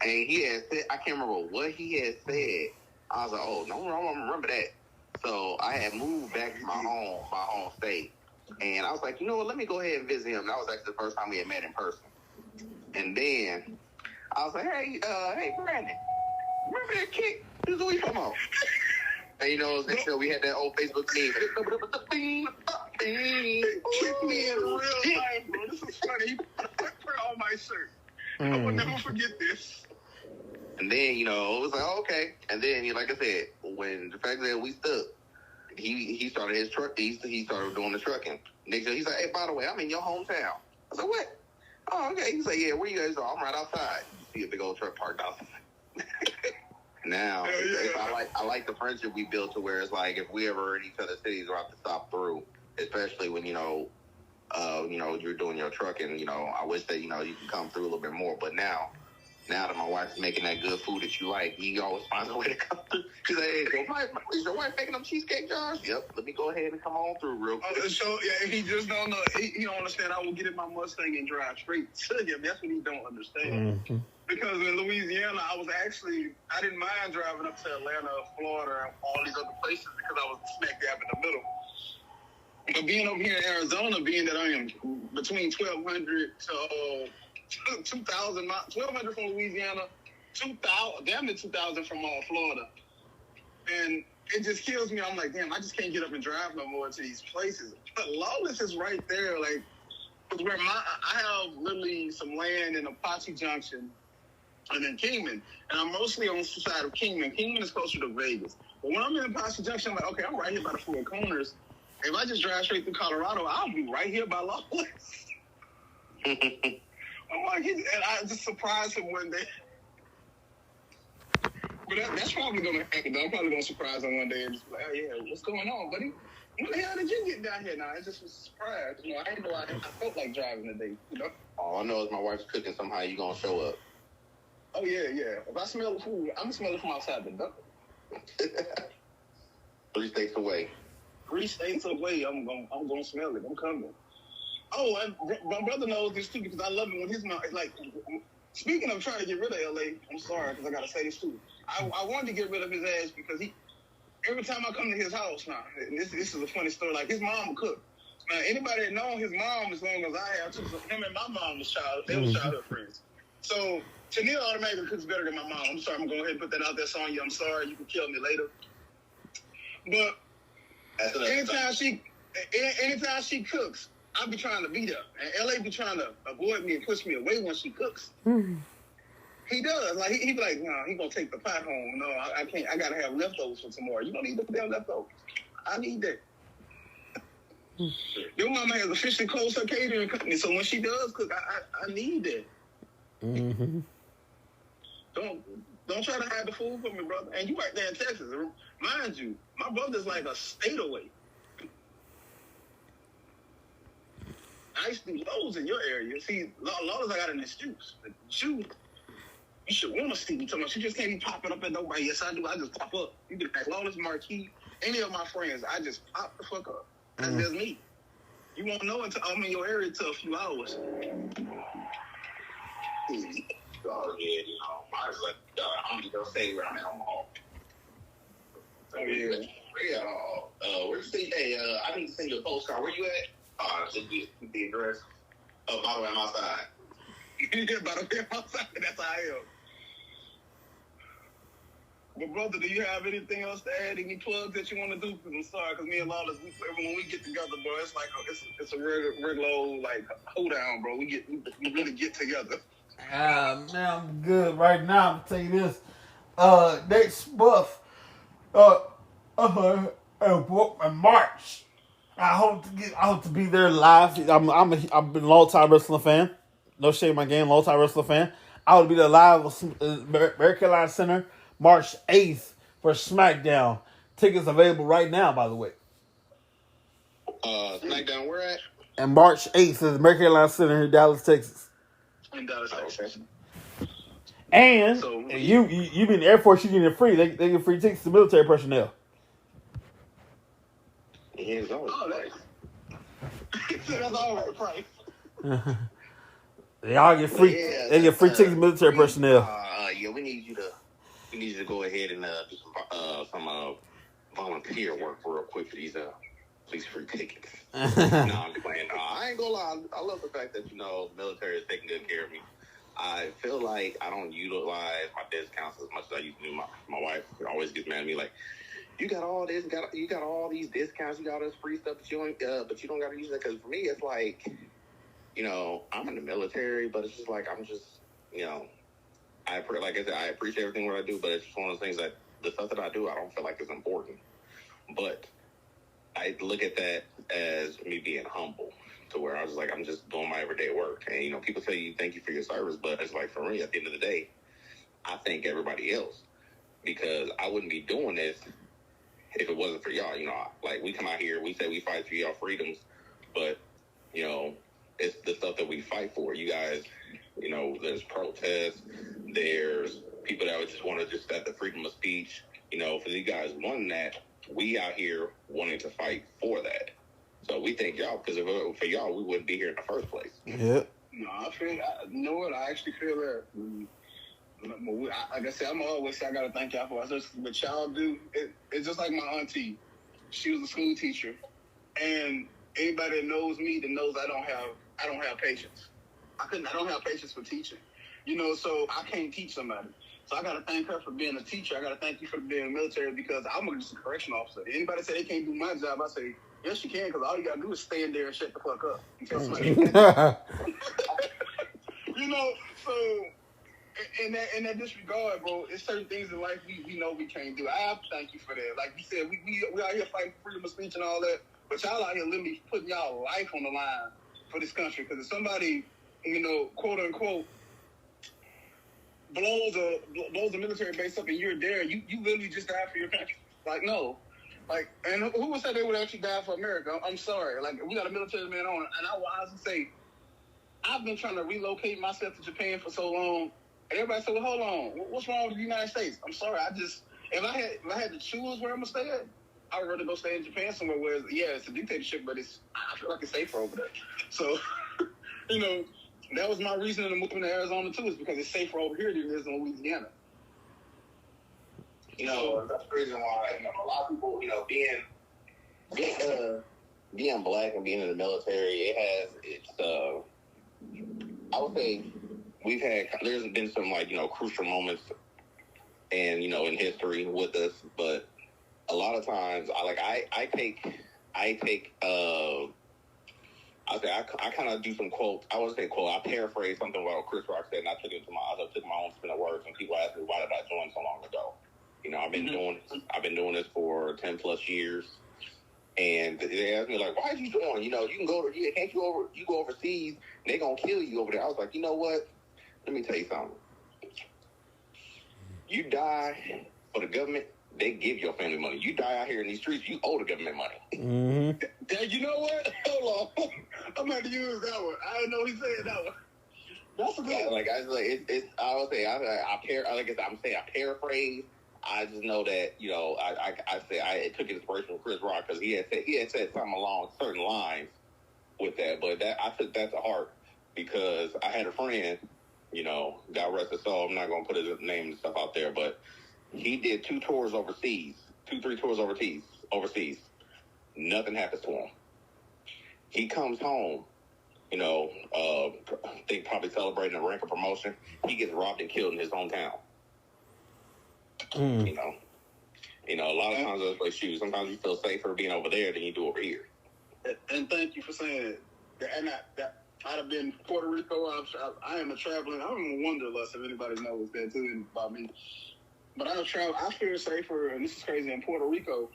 S3: And he had said, I can't remember what he had said. I was like, oh no, I don't remember that. So I had moved back to my home state, and I was like, you know what? Let me go ahead and visit him. That was actually the first time we had met in person. And then I was like, hey, Brandon, remember that kick? This is what we talking about. And next year we had that old Facebook meme.
S2: Kick me in real life, bro. This is funny. He put on my shirt. I will never forget this.
S3: And then, it was like, okay. And then, like I said, when the fact that we stood, he started his truck. He started doing the trucking. Next year, he's like, hey, by the way, I'm in your hometown. I said, what? Oh, okay. He's like, yeah, where you guys are? I'm right outside. You see a big old truck parked outside. Now, I like the friendship we built to where it's like if we ever in each other's cities, we'll have to stop through, especially when, you're doing your trucking. I wish that, you can come through a little bit more. But now that my wife's making that good food that you like, he always finds a way to come through. She's like, hey, is your wife making them cheesecake jars? Yep, let me go ahead and come on through real quick.
S2: So, yeah, he just don't know. He don't understand. I will get in my Mustang and drive straight to him. That's what he don't understand. Mm-hmm. Because in Louisiana, I didn't mind driving up to Atlanta, Florida, and all these other places because I was smack dab in the middle. But being over here in Arizona, being that I am between 1,200 to 2,000 miles, 1,200 from Louisiana, 2,000, damn near 2,000 from Florida. And it just kills me. I'm like, damn, I just can't get up and drive no more to these places. But Lawless is right there, like, where I have literally some land in Apache Junction and in Kingman. And I'm mostly on the side of Kingman. Kingman is closer to Vegas. But when I'm in Apache Junction, I'm like, okay, I'm right here by the Four Corners. If I just drive straight through Colorado, I'll be right here by Lawless. I'm like, and I just surprised him one day. But that's probably going to happen. I'm probably going to surprise him one day and just be like, oh, yeah, what's going on, buddy? When the hell did you get down here now? I just was surprised. You know, I didn't know I felt like driving today, you know?
S3: All I know is my wife's cooking. Somehow you going to show up.
S2: Oh, yeah. If I smell the food, I'm going to smell it from outside the door.
S3: 3 states away.
S2: 3 states away, I'm gonna smell it. I'm coming. Oh, and my brother knows this too because I love it when his mouth. Like, speaking of trying to get rid of LA, I'm sorry because I gotta say this too. I wanted to get rid of his ass because every time I come to his house now, and this is a funny story. Like his mom would cook. Now anybody that known his mom as long as I have, too, so him and my mom was childhood friends. So Chanel automatically cooks better than my mom. I'm sorry, I'm gonna go ahead and put that out there, Sonya. I'm sorry, you can kill me later. But anytime she cooks, I be trying to beat her. And LA be trying to avoid me and push me away when she cooks. He does. Like he be like, nah, he gonna take the pot home. No, I can't. I gotta have leftovers for tomorrow. You don't need the damn leftovers. I need that. Your mama has officially closed her catering company, so when she does cook, I need that.
S1: Mm-hmm.
S2: Don't try to hide the food from me, brother. And you right there in Texas. Mind you, my brother's like a state away. I used to do Lowe's in your area. See, Lowe's I got an excuse. You should want to see me. Talking about, you just can't be popping up at nobody. Yes, I do. I just pop up. You can ask Lawless, Marquis, any of my friends. I just pop the fuck up. That's just me. You won't know until I'm in your area until a few hours.
S3: I'm just gonna say where I'm at on home.
S2: Oh yeah.
S3: Where's the hey? I need to send you a postcard. Where you at? The address. Oh, by the way, I'm outside.
S2: By the way, I'm outside. That's how I am. But brother, do you have anything else to add? Any plugs that you want to do? Because I'm sorry, because me and Lawless, when we get together, bro, it's like it's a regular like hold down, bro. We really get together.
S1: Man, I'm good right now. I'm tell you this. Next month, in March, I hope to be there live. I've been a long time wrestling fan. No shame in my game, long time wrestling fan. I would be there live with Mary Carolina Center, March 8th for SmackDown. Tickets available right now, by the way.
S3: SmackDown, where at?
S1: And March 8th is the Mary Carolina Center in Dallas, Texas.
S2: In Dallas, Texas.
S1: And
S2: so,
S1: you be in the Air Force, you get it free. They get free tickets to military personnel.
S3: Yeah,
S2: that's all right price.
S1: They all get free.
S3: Yeah,
S1: they get free tickets to military personnel.
S3: Yeah, we need you to go ahead and do some volunteer work real quick for these free tickets. No, I'm playing. I ain't gonna lie. I love the fact that the military is taking good care of me. I feel like I don't utilize my discounts as much as I used to do. My wife always gets mad at me like, you got all this, you got all these discounts, you got all this free stuff, but you don't got to use it. Because for me, it's like, I'm in the military, but it's just like I'm just, like I said, I appreciate everything what I do, but it's just one of those things that the stuff that I do, I don't feel like is important. But I look at that as me being humble, to where I was like, I'm just doing my everyday work. And, people tell you thank you for your service, but it's like, for me, at the end of the day, I thank everybody else, because I wouldn't be doing this if it wasn't for y'all. Like, we come out here, we say we fight for y'all freedoms, but, it's the stuff that we fight for. You guys, there's protests, there's people that would just want to just have the freedom of speech. For you guys wanting that, we out here wanting to fight for that. So we thank y'all, because if it were for y'all, we wouldn't be here in the first place.
S1: Yeah.
S2: No, you know what? I actually feel that. Like I said, I'm always say I gotta thank y'all for what y'all do. It's just like my auntie. She was a school teacher, and anybody that knows me that knows I don't have patience. I don't have patience for teaching. You know, so I can't teach somebody. So I got to thank her for being a teacher. I got to thank you for being military because I'm just a correction officer. Anybody say they can't do my job, I say, yes, you can, because all you got to do is stand there and shut the fuck up until somebody You know, so in that disregard, bro, it's certain things in life we know we can't do. I have to thank you for that. Like you said, we out here fighting for freedom of speech and all that, but y'all out here literally putting y'all life on the line for this country. Because if somebody, you know, quote unquote, blows a military base up and you're there, you literally just died for your country. Like, no. Like, and who would say they would actually die for America? I'm sorry. Like, we got a military man on, and I will honestly say, I've been trying to relocate myself to Japan for so long, and everybody said, well, hold on, what's wrong with the United States? I'm sorry, if I had to choose where I'm going to stay at, I would rather go stay in Japan somewhere where, it's a dictatorship, but I feel like it's safer over there. So, you know, that was my reason to move to Arizona, too, is because it's safer over here than it is in Louisiana.
S3: You know, that's the reason why, you know, a lot of people, you know, being black and being in the military, I would say there's been some, like, you know, crucial moments and, you know, in history with us, but a lot of times I kind of do some quotes. I wouldn't say quote. I paraphrase something about Chris Rock said, and I took my own spin of words. And people ask me, why did I join so long ago? You know, I've been doing this for 10 plus years, and they asked me like, why did you join? You know, you can go go overseas, and they're gonna kill you over there. I was like, you know what? Let me tell you something. You die for the government, they give your family money. You die out here in these streets, you owe the government money.
S2: Mm-hmm. You know what? Hold on. I'm going to use that one. I didn't know he said that one. That's a good one. I paraphrase. I just know that, you know, I took inspiration from Chris Rock because he had said something along certain lines with that, but I took that to heart because I had a friend, you know, God rest his soul, I'm not going to put his name and stuff out there, but he did 3 tours overseas. Nothing happens to him. He comes home, you know, they probably celebrating a rank of promotion. He gets robbed and killed in his hometown. You know, a lot of times it's like, shoot, sometimes you feel safer being over there than you do over here. And thank you for saying that. And I'd have been Puerto Rico. I am a traveling. I'm a wanderlust, if anybody knows that too about me. But I feel safer, and this is crazy, in Puerto Rico.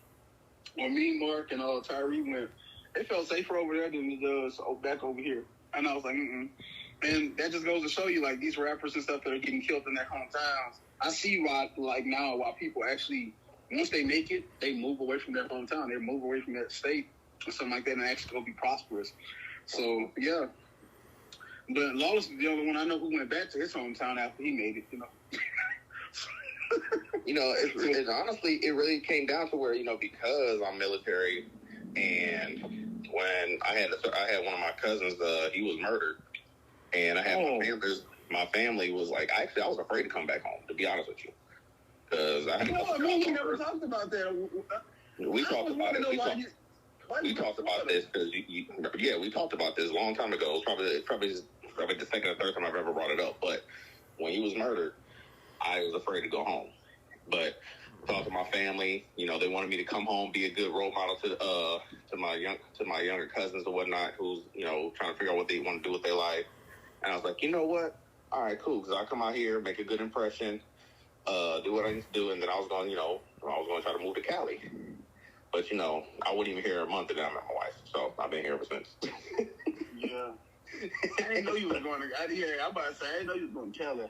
S2: When me, Mark, and Tyree went, it felt safer over there than it does back over here. And I was like, And that just goes to show you, like, these rappers and stuff that are getting killed in their hometowns. I see why people actually, once they make it, they move away from their hometown. They move away from that state or something like that and actually go be prosperous. So, yeah. But Lawless is the only one I know who went back to his hometown after he made it, you know.
S3: You know, it's honestly, it really came down to where, you know, because I'm military, and when I had one of my cousins, he was murdered, and I had my family was like, actually, I was afraid to come back home, to be honest with you, because I had
S2: we never talked about that.
S3: We talked about it. We talked about this because we talked about this a long time ago. Probably the second or third time I've ever brought it up. But when he was murdered, I was afraid to go home. But talked to my family. You know, they wanted me to come home, be a good role model to my younger cousins or whatnot, who's, you know, trying to figure out what they want to do with their life. And I was like, you know what? All right, cool. Because I'll come out here, make a good impression, do what I need to do, and then I was going to try to move to Cali. But, you know, I wouldn't even hear a month and then I met my wife. So I've been here ever since.
S2: Yeah. I didn't know you was going to. I'm about to say, I didn't know you was going to Cali.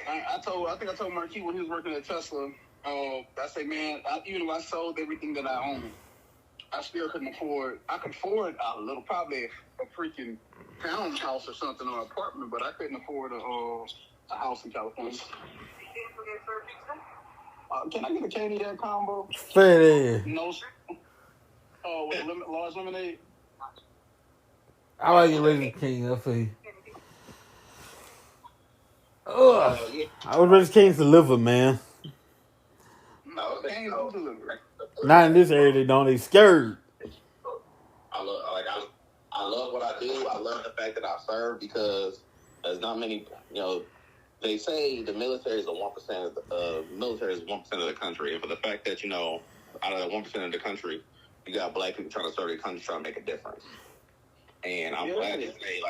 S2: I think I told Marquis when he was working at Tesla, I said, man, even if I sold everything that I own, I still couldn't afford. I could afford probably a freaking townhouse or something, or an apartment, but I couldn't afford a house in California. Can I get a Canadian combo?
S1: Fitty.
S2: No. With large lemonade.
S1: I like it Raising King. I'll see. Ugh. I was Raising King's deliver, man.
S2: No, they ain't no deliver.
S1: Not in this area. They don't. They scared.
S3: I love what I do. I love the fact that I serve because there's not many, they say the military is 1% of the military is 1% of the country, and for the fact that out of the 1% of the country, you got black people trying to serve their country, trying to make a difference. And I'm glad to say,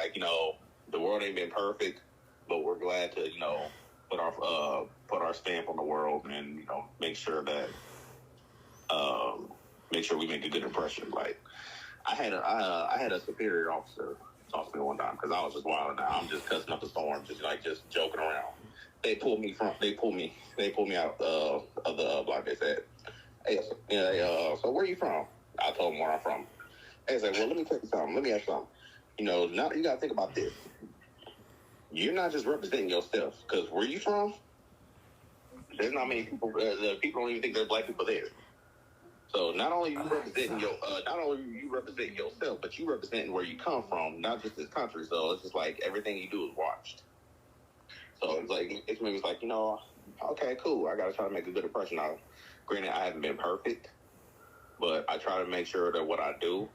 S3: the world ain't been perfect, but we're glad to put our stamp on the world and make sure that we make a good impression. Like I had a superior officer talk to me one time because I was just wilding out. I'm just cussing up the storm, just joking around. They pulled me out of the block. They said, "Hey, so where are you from?" I told them where I'm from. They said, "Well, let me tell you something. Let me ask you something. Now you got to think about this. You're not just representing yourself, because where you from, there's not many people. The people don't even think there's black people there. So not only you representing yourself, but you representing where you come from, not just this country. So it's just like everything you do is watched. So it's like okay, cool. I got to try to make a good impression. Now, granted, I haven't been perfect, but I try to make sure that what I do,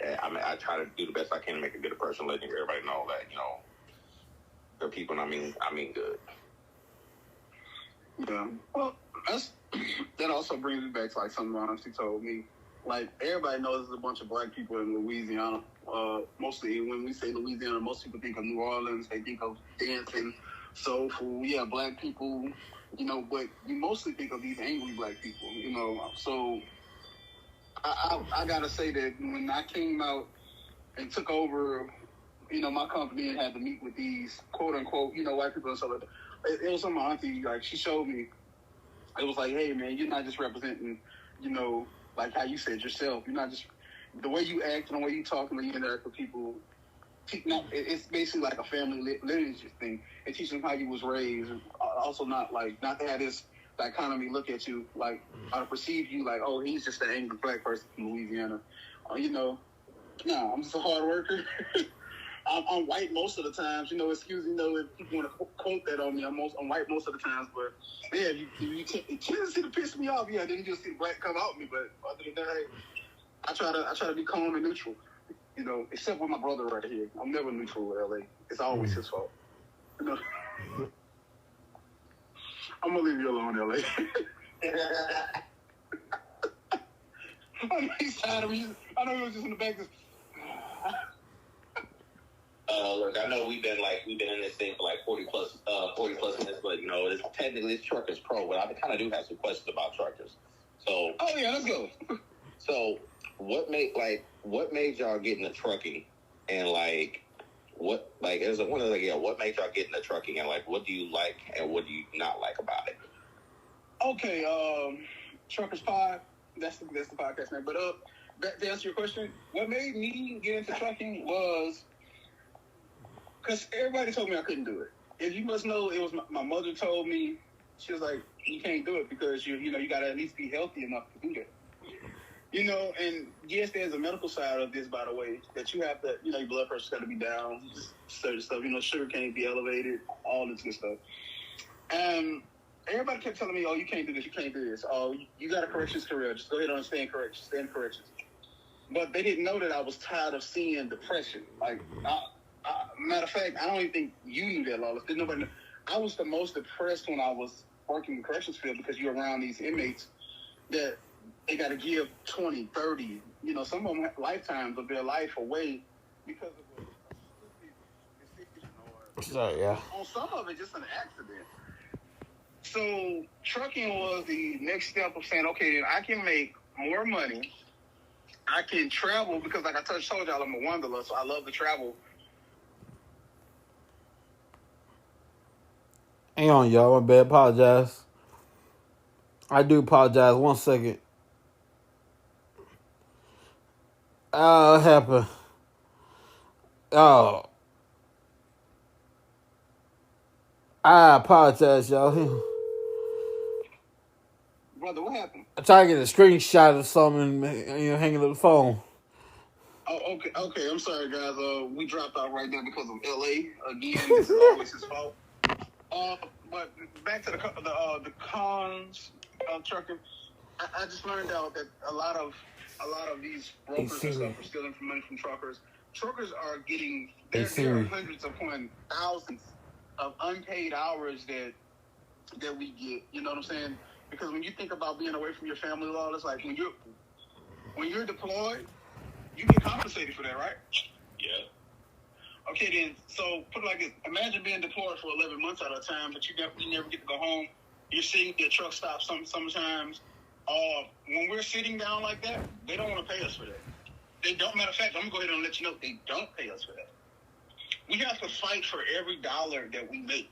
S3: I try to do the best I can to make a good impression, letting everybody know that the people I mean good."
S2: Yeah. Well, that also brings me back to something Honesty told me. Everybody knows there's a bunch of black people in Louisiana. Mostly when we say Louisiana, most people think of New Orleans. They think of dancing, soul food. Yeah, black people. But you mostly think of these angry black people. So I gotta say that when I came out and took over, my company and had to meet with these quote unquote, white people and stuff like that. It was something my auntie, she showed me. It was like, hey, man, you're not just representing, how you said yourself. You're not just, the way you act and the way you talk and the way you interact with people, it's basically like a family lineage thing. It teaches them how you was raised. Also not to have this dichotomy look at you, I perceive you oh, he's just an angry black person from Louisiana. I'm just a hard worker. I'm white most of the times, excuse me, if people want to quote that on me, I'm white most of the times, but yeah, you tendency to piss me off, then you just see the black come out me, but other than that, I try to be calm and neutral, except with my brother right here. I'm never neutral with LA. It's always his fault. I'm gonna leave you alone, LA. He's tired of me. I know he was just in the back.
S3: Look, I know we've been in this thing for 40 plus minutes, but it's technically it's Truckers Pro, but I kind of do have some questions about truckers. So,
S2: oh yeah, let's go.
S3: So, what made y'all get into trucking, and what made y'all get into trucking, and what do you like and what do you not like about it?
S2: Okay, Truckers Pod, that's the podcast name. But to answer your question, what made me get into trucking was because everybody told me I couldn't do it. And you must know, it was my mother told me, she was like, you can't do it because you gotta at least be healthy enough to do that. And yes, there's a medical side of this, by the way, that you have to, your blood pressure's got to be down, certain stuff, sugar can't be elevated, all this good stuff. And everybody kept telling me, oh, you can't do this, you can't do this. Oh, you got a corrections career, just go ahead and stay in corrections. But they didn't know that I was tired of seeing depression. Matter of fact, I don't even think you knew that, Lawless. Didn't nobody know. I was the most depressed when I was working in the corrections field because you're around these inmates that they got to give 20, 30, some of them have lifetimes of their life away because of a decision or on some of it just an accident. So trucking was the next step of saying, okay, then I can make more money. I can travel because like I told y'all, I'm a wanderer, so I love to travel.
S1: Hang on, y'all. My bad. Apologize. I do apologize. 1 second. What happened? Oh. I apologize, y'all.
S2: Brother, what happened?
S1: I tried to get a screenshot of something, hanging up the phone.
S2: Oh, okay. I'm sorry, guys. We dropped out right there because of LA. Again, this is always his fault. But back to the cons of trucking. I just learned out that a lot of these brokers and stuff are stealing money from truckers. truckers are getting there are hundreds upon thousands of unpaid hours that we get. You know what I'm saying? Because when you think about being away from your family, law, it's like when you're deployed, you get compensated for that, right?
S3: Yeah.
S2: Okay, then. So put it like this: imagine being deployed for 11 months at a time, but you never get to go home. You're sitting at truck stops sometimes. When we're sitting down like that, they don't want to pay us for that. They don't. Matter of fact, I'm gonna go ahead and let you know they don't pay us for that. We have to fight for every dollar that we make.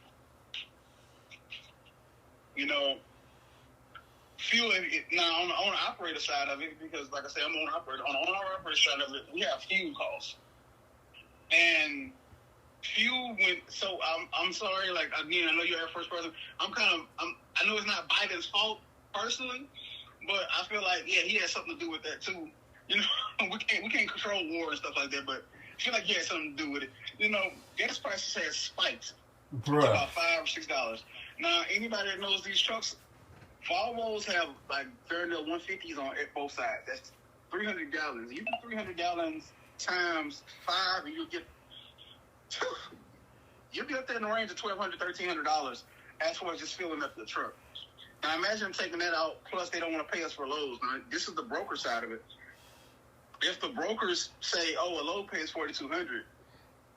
S2: You know, fuel. Now on the owner-operator side of it, because like I said, I'm on owner-operator. On the owner-operator side of it, we have fuel costs, and fuel went. So I'm sorry. Like again, I know you're Air Force person. I know it's not Biden's fault personally, but I feel like he had something to do with that too. You know, we can't control war and stuff like that, but I feel like he had something to do with it. You know, gas prices have spiked to about $5 or $6. Now, anybody that knows these trucks, Volvos have like they're in the 150s on both sides. That's 300 gallons. You do 300 gallons times 5, and you'll be up there in the range of $1,200, $1,300 as far as just filling up the truck. Now, imagine them taking that out, plus they don't want to pay us for loads. Now, this is the broker side of it. If the brokers say, a load pays $4,200,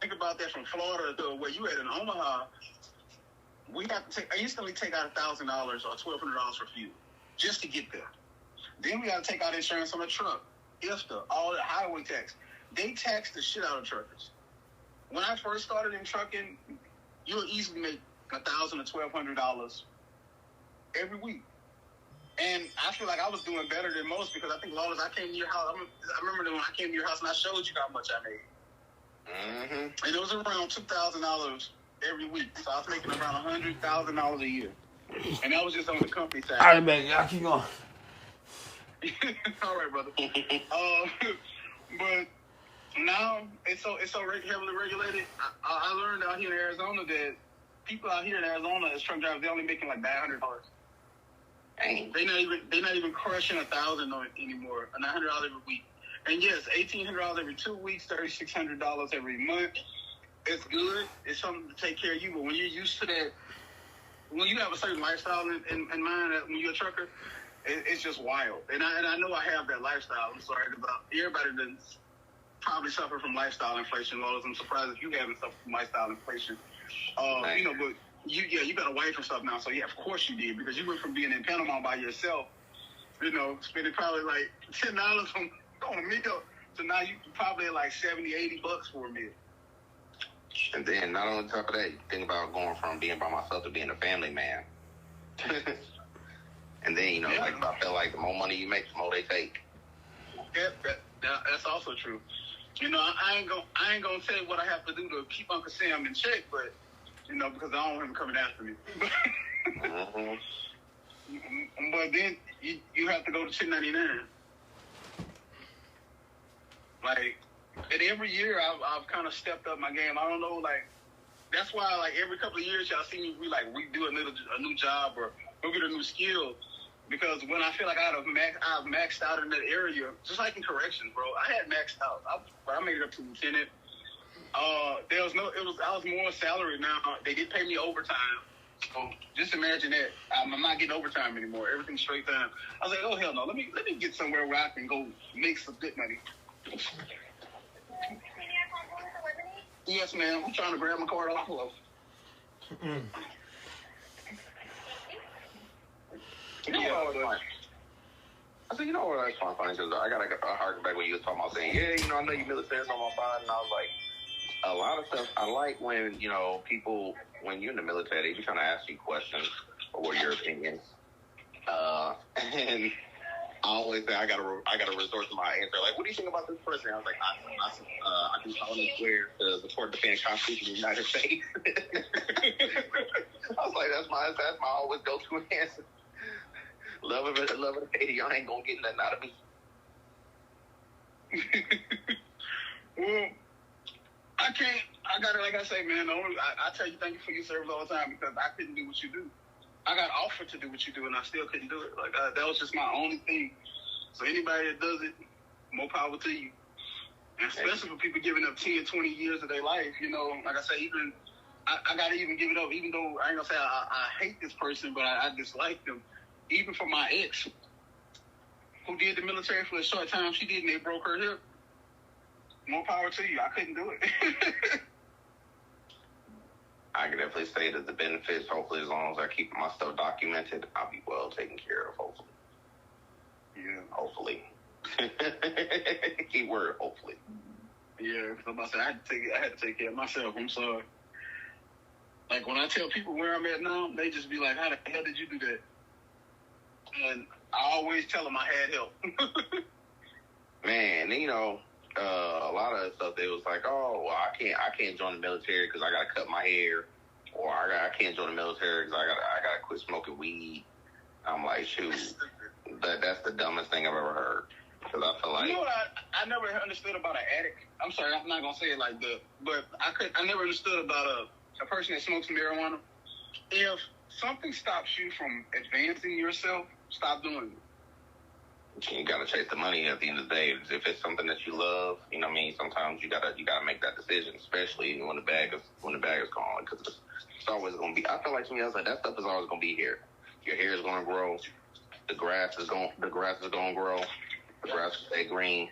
S2: think about that from Florida to where you at in Omaha, we have to instantly take out $1,000 or $1,200 for fuel just to get there. Then we got to take out insurance on the truck, all the highway tax. They tax the shit out of truckers. When I first started in trucking, you would easily make $1,000 to $1,200 every week. And I feel like I was doing better than most because I think, Lawless, I came to your house. I remember when I came to your house and I showed you how much I made. Mm-hmm. And it was around $2,000 every week. So I was making around $100,000 a year. And that was just on the company side.
S1: All right, man. Y'all keep going.
S2: All right, brother. But now it's so heavily regulated. I learned out here in Arizona that people out here in Arizona as truck drivers, they're only making like $900. Dang. They're not even crushing $1,000 anymore. $900 every week. And yes, $1,800 every 2 weeks, $3,600 every month. It's good. It's something to take care of you. But when you're used to that, when you have a certain lifestyle in mind, when you're a trucker, it's just wild. And I know I have that lifestyle. I'm sorry about everybody that's probably suffer from lifestyle inflation. Lawless, I'm surprised if you haven't suffered from lifestyle inflation. You know, but you got a wife and stuff now, so yeah, of course you did, because you went from being in Panama by yourself, you know, spending probably like $10 on a meal, to now you probably like $70-$80 for a meal.
S3: And then not on top of that, you think about going from being by myself to being a family man. And then, you know, like I feel like the more money you make, the more they take.
S2: Yeah, that's also true. You know, I ain't gonna tell you what I have to do to keep Uncle Sam in check, but you know, because I don't want him coming after me. Mm-hmm. But then you have to go to 1099. Like, and every year I've kind of stepped up my game. I don't know, like, that's why, like, every couple of years y'all see me we do a new job or go get a new skill. Because when I feel like I've maxed out in that area, just like in corrections, bro, I had maxed out. I made it up to lieutenant. I was more salary now. They did pay me overtime. So just imagine that. I'm not getting overtime anymore. Everything's straight time. I was like, oh hell no. Let me get somewhere where I can go make some good money. Yes, ma'am. I'm trying to grab my card off. Hello.
S3: You know what? I said, you know what? That's funny because I got a harken back when you was talking about saying, yeah, you know, I know you military on my side, and I was like, a lot of stuff. I like when, you know, people, when you're in the military, they be trying to ask you questions or what your opinions. And I always say I gotta resort to my answer. Like, what do you think about this person? I was like, I do solemnly swear to support the defend Constitution of the United States. I was like, that's my always go-to answer. Love it or hate it, y'all ain't gonna get nothing out of me.
S2: Well, I can't. I got it. Like I say, man. I tell you, thank you for your service all the time, because I couldn't do what you do. I got offered to do what you do, and I still couldn't do it. Like that was just my only thing. So anybody that does it, more power to you. especially for people giving up 10, 20 years of their life. You know, like I say, even I gotta even give it up. Even though I ain't gonna say I hate this person, but I dislike them. Even for my ex, who did the military for a short time, she did, and they broke her hip. More power to you. I couldn't do it.
S3: I can definitely say that the benefits, hopefully, as long as I keep my stuff documented, I'll be well taken care of, hopefully.
S2: Yeah.
S3: Hopefully. Keyword, hopefully.
S2: Yeah, because I'm about to say, I had to take care of myself. I'm sorry. Like, when I tell people where I'm at now, they just be like, how the hell did you do that? And I always tell them I had help.
S3: Man, you know, a lot of stuff, they was like, oh, well, I can't join the military because I got to cut my hair. Or I can't join the military because I got to quit smoking weed. I'm like, shoot, that's the dumbest thing I've ever heard. Because I feel like...
S2: You know what I never understood about an addict? I'm sorry, I'm not going to say it like that. But I never understood about a person that smokes marijuana. If something stops you from advancing yourself, stop doing it.
S3: You gotta chase the money at the end of the day. If it's something that you love, you know what I mean. Sometimes you gotta make that decision, especially when the bag is gone, because it's always gonna be. I feel like to me, I was like, that stuff is always gonna be here. Your hair is gonna grow. The grass is gonna grow. The grass will stay green.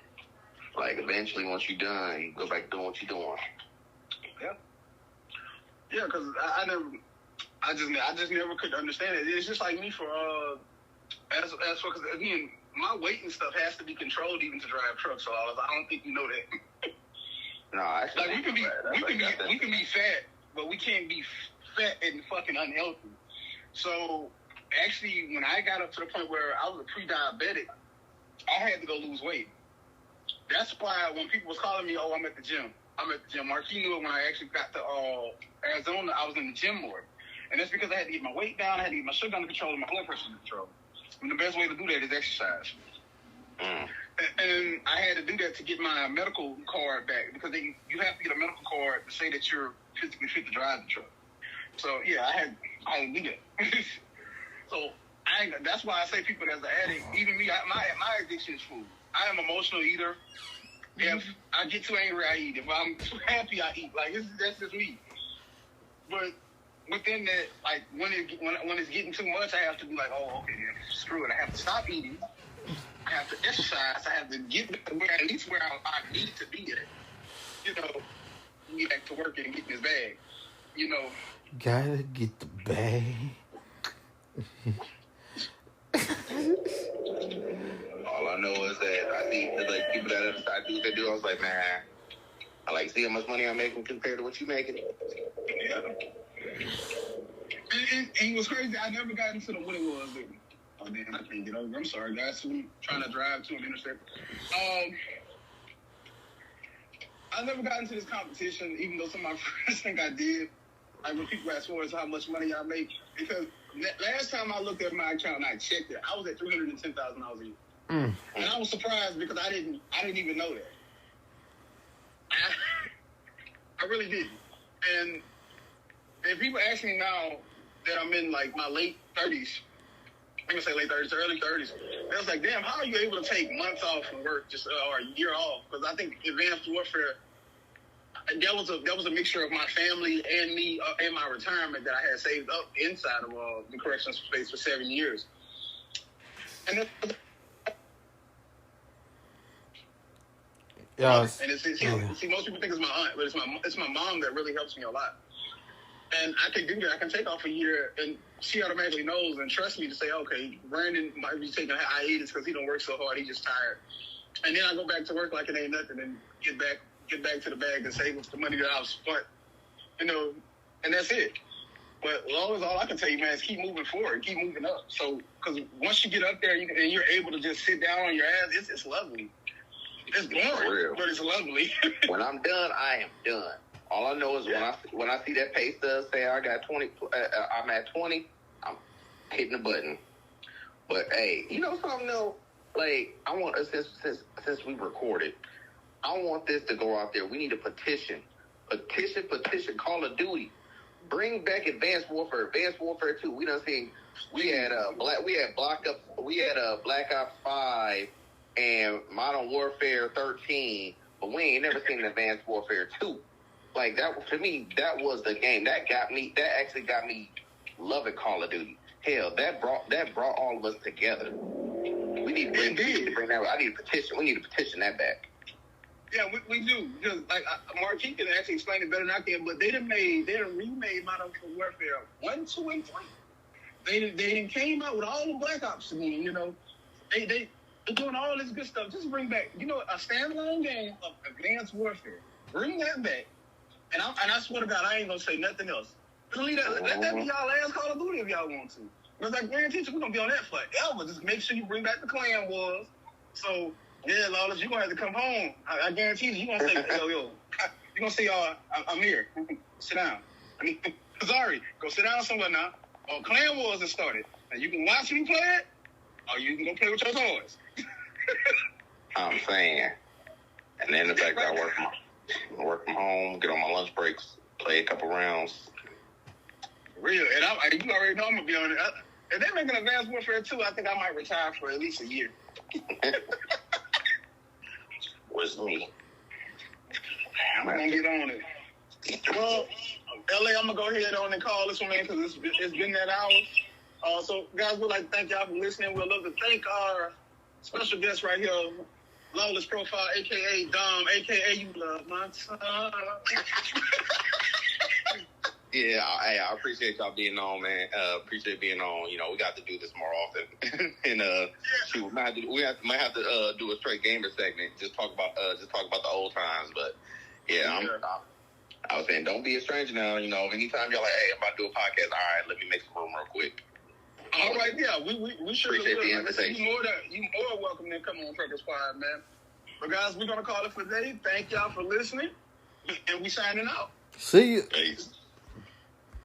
S3: Like eventually, once you're done, you go back doing what you're doing.
S2: Yeah. Yeah, because I just never could understand it. It's just like me for as for, because again, my weight and stuff has to be controlled even to drive trucks. So I don't think you know that.
S3: No, actually,
S2: like we can be fat, but we can't be fat and fucking unhealthy. So actually, when I got up to the point where I was a pre-diabetic, I had to go lose weight. That's why when people was calling me, oh, I'm at the gym. Marquis knew it when I actually got to Arizona. I was in the gym more. And that's because I had to get my weight down, I had to get my sugar under control, and my blood pressure under control. And the best way to do that is exercise. And I had to do that to get my medical card back, because you have to get a medical card to say that you're physically fit to drive the truck. So, yeah, I had to do that. So, that's why I say people that's an addict, even me, my addiction is food. I am an emotional eater. If I get too angry, I eat. If I'm too happy, I eat. Like, that's just me. But within that, like, when it's getting too much, I have to be like, oh, okay, then screw it. I have to stop eating. I have to exercise. I have to get at least where I need to be at. You know, get back to work and get this bag. You know.
S1: Gotta get the bag.
S3: All I know is that I see like people that other do what they do. I was like, man, I like see how much money I'm making compared to what you making.
S2: Yeah. And it was crazy. I never got into what it was. Oh, damn, I can't get over. I'm sorry, guys. I'm trying to drive to an interstate. I never got into this competition, even though some of my friends think I did. Like when people ask for how much money I make, because last time I looked at my account and I checked it, I was at $310,000 a year. And I was surprised because I didn't even know that. I really didn't. And people ask me now that I'm in like my late 30s, I'm gonna say late 30s, early 30s. And I was like, damn, how are you able to take months off from work, just or a year off? Because I think advanced warfare, that was a mixture of my family and me and my retirement that I had saved up inside of the correctional space for 7 years. And see, most people think it's my aunt, but it's my mom that really helps me a lot. And I can do that. I can take off a year, and she automatically knows and trusts me to say, okay, Brandon might be taking a hiatus because he don't work so hard, he's just tired. And then I go back to work like it ain't nothing, and get back to the bag and save the money that I've spent, you know, and that's it. But as long as all I can tell you, man, is keep moving forward, keep moving up. So, because once you get up there and you're able to just sit down on your ass, it's lovely. It's boring, but it's lovely.
S3: When I'm done, I am done. All I know is when I see that pay stub say I got 20, I'm at 20, I'm hitting the button. But hey, you know something though? Like I want since we recorded, I want this to go out there. We need a petition. Call of Duty. Bring back Advanced Warfare 2. We done seen. We had Black Ops 5 and Modern Warfare 13 but we ain't never seen Advanced Warfare 2. Like, that, to me, that was the game. That actually got me loving Call of Duty. Hell, that brought all of us together. We need to bring that. I need a petition. We need to petition that back.
S2: Yeah, we do. Because, like, Marquis can actually explain it better than I can, but they done remade Modern Warfare 1, 2, and 3. They came out with all the Black Ops again, you know. They're doing all this good stuff. Just bring back, you know, a standalone game of Advanced Warfare. Bring that back. And I swear to God, I ain't going to say nothing else. Let that be y'all last Call of Duty if y'all want to. Because I guarantee you, we're going to be on that forever. Just make sure you bring back the Clan Wars. So, yeah, Lawless, you're going to have to come home. I guarantee you, you're going to say, yo, you're going to say, I'm here. Sit down. I mean, sorry, go sit down somewhere now. Oh, Clan Wars has started. And you can watch me play it, or you can go play with your toys.
S3: I'm saying. And then the fact that I work from home, get on my lunch breaks, play a couple rounds.
S2: Real. And you already know I'm going to be on it. If they make an Advanced Warfare 2, I think I might retire for at least a year.
S3: Was me.
S2: I'm going to get on it. Well, LA, I'm going to go ahead on and call this one, man, because it's been that hour. So, guys, we'd like to thank y'all for listening. We'd love to thank our special guest right here, Lawless Profile, a.k.a. Dom, a.k.a. You Love My Son.
S3: Yeah, I appreciate y'all being on, man. Appreciate being on. You know, we got to do this more often. And shoot, we might have to do a straight gamer segment. Just talk about the old times. But yeah, I was saying, don't be a stranger now. You know, anytime y'all like, hey, I'm about to do a podcast. All right, let me make some room real quick.
S2: All right, yeah, we sure
S3: appreciate the invitation.
S2: You more welcome to come on Trucker Squad, man. But guys, we're gonna call it for today. Thank y'all for listening, and we signing out.
S1: See you.
S3: Peace.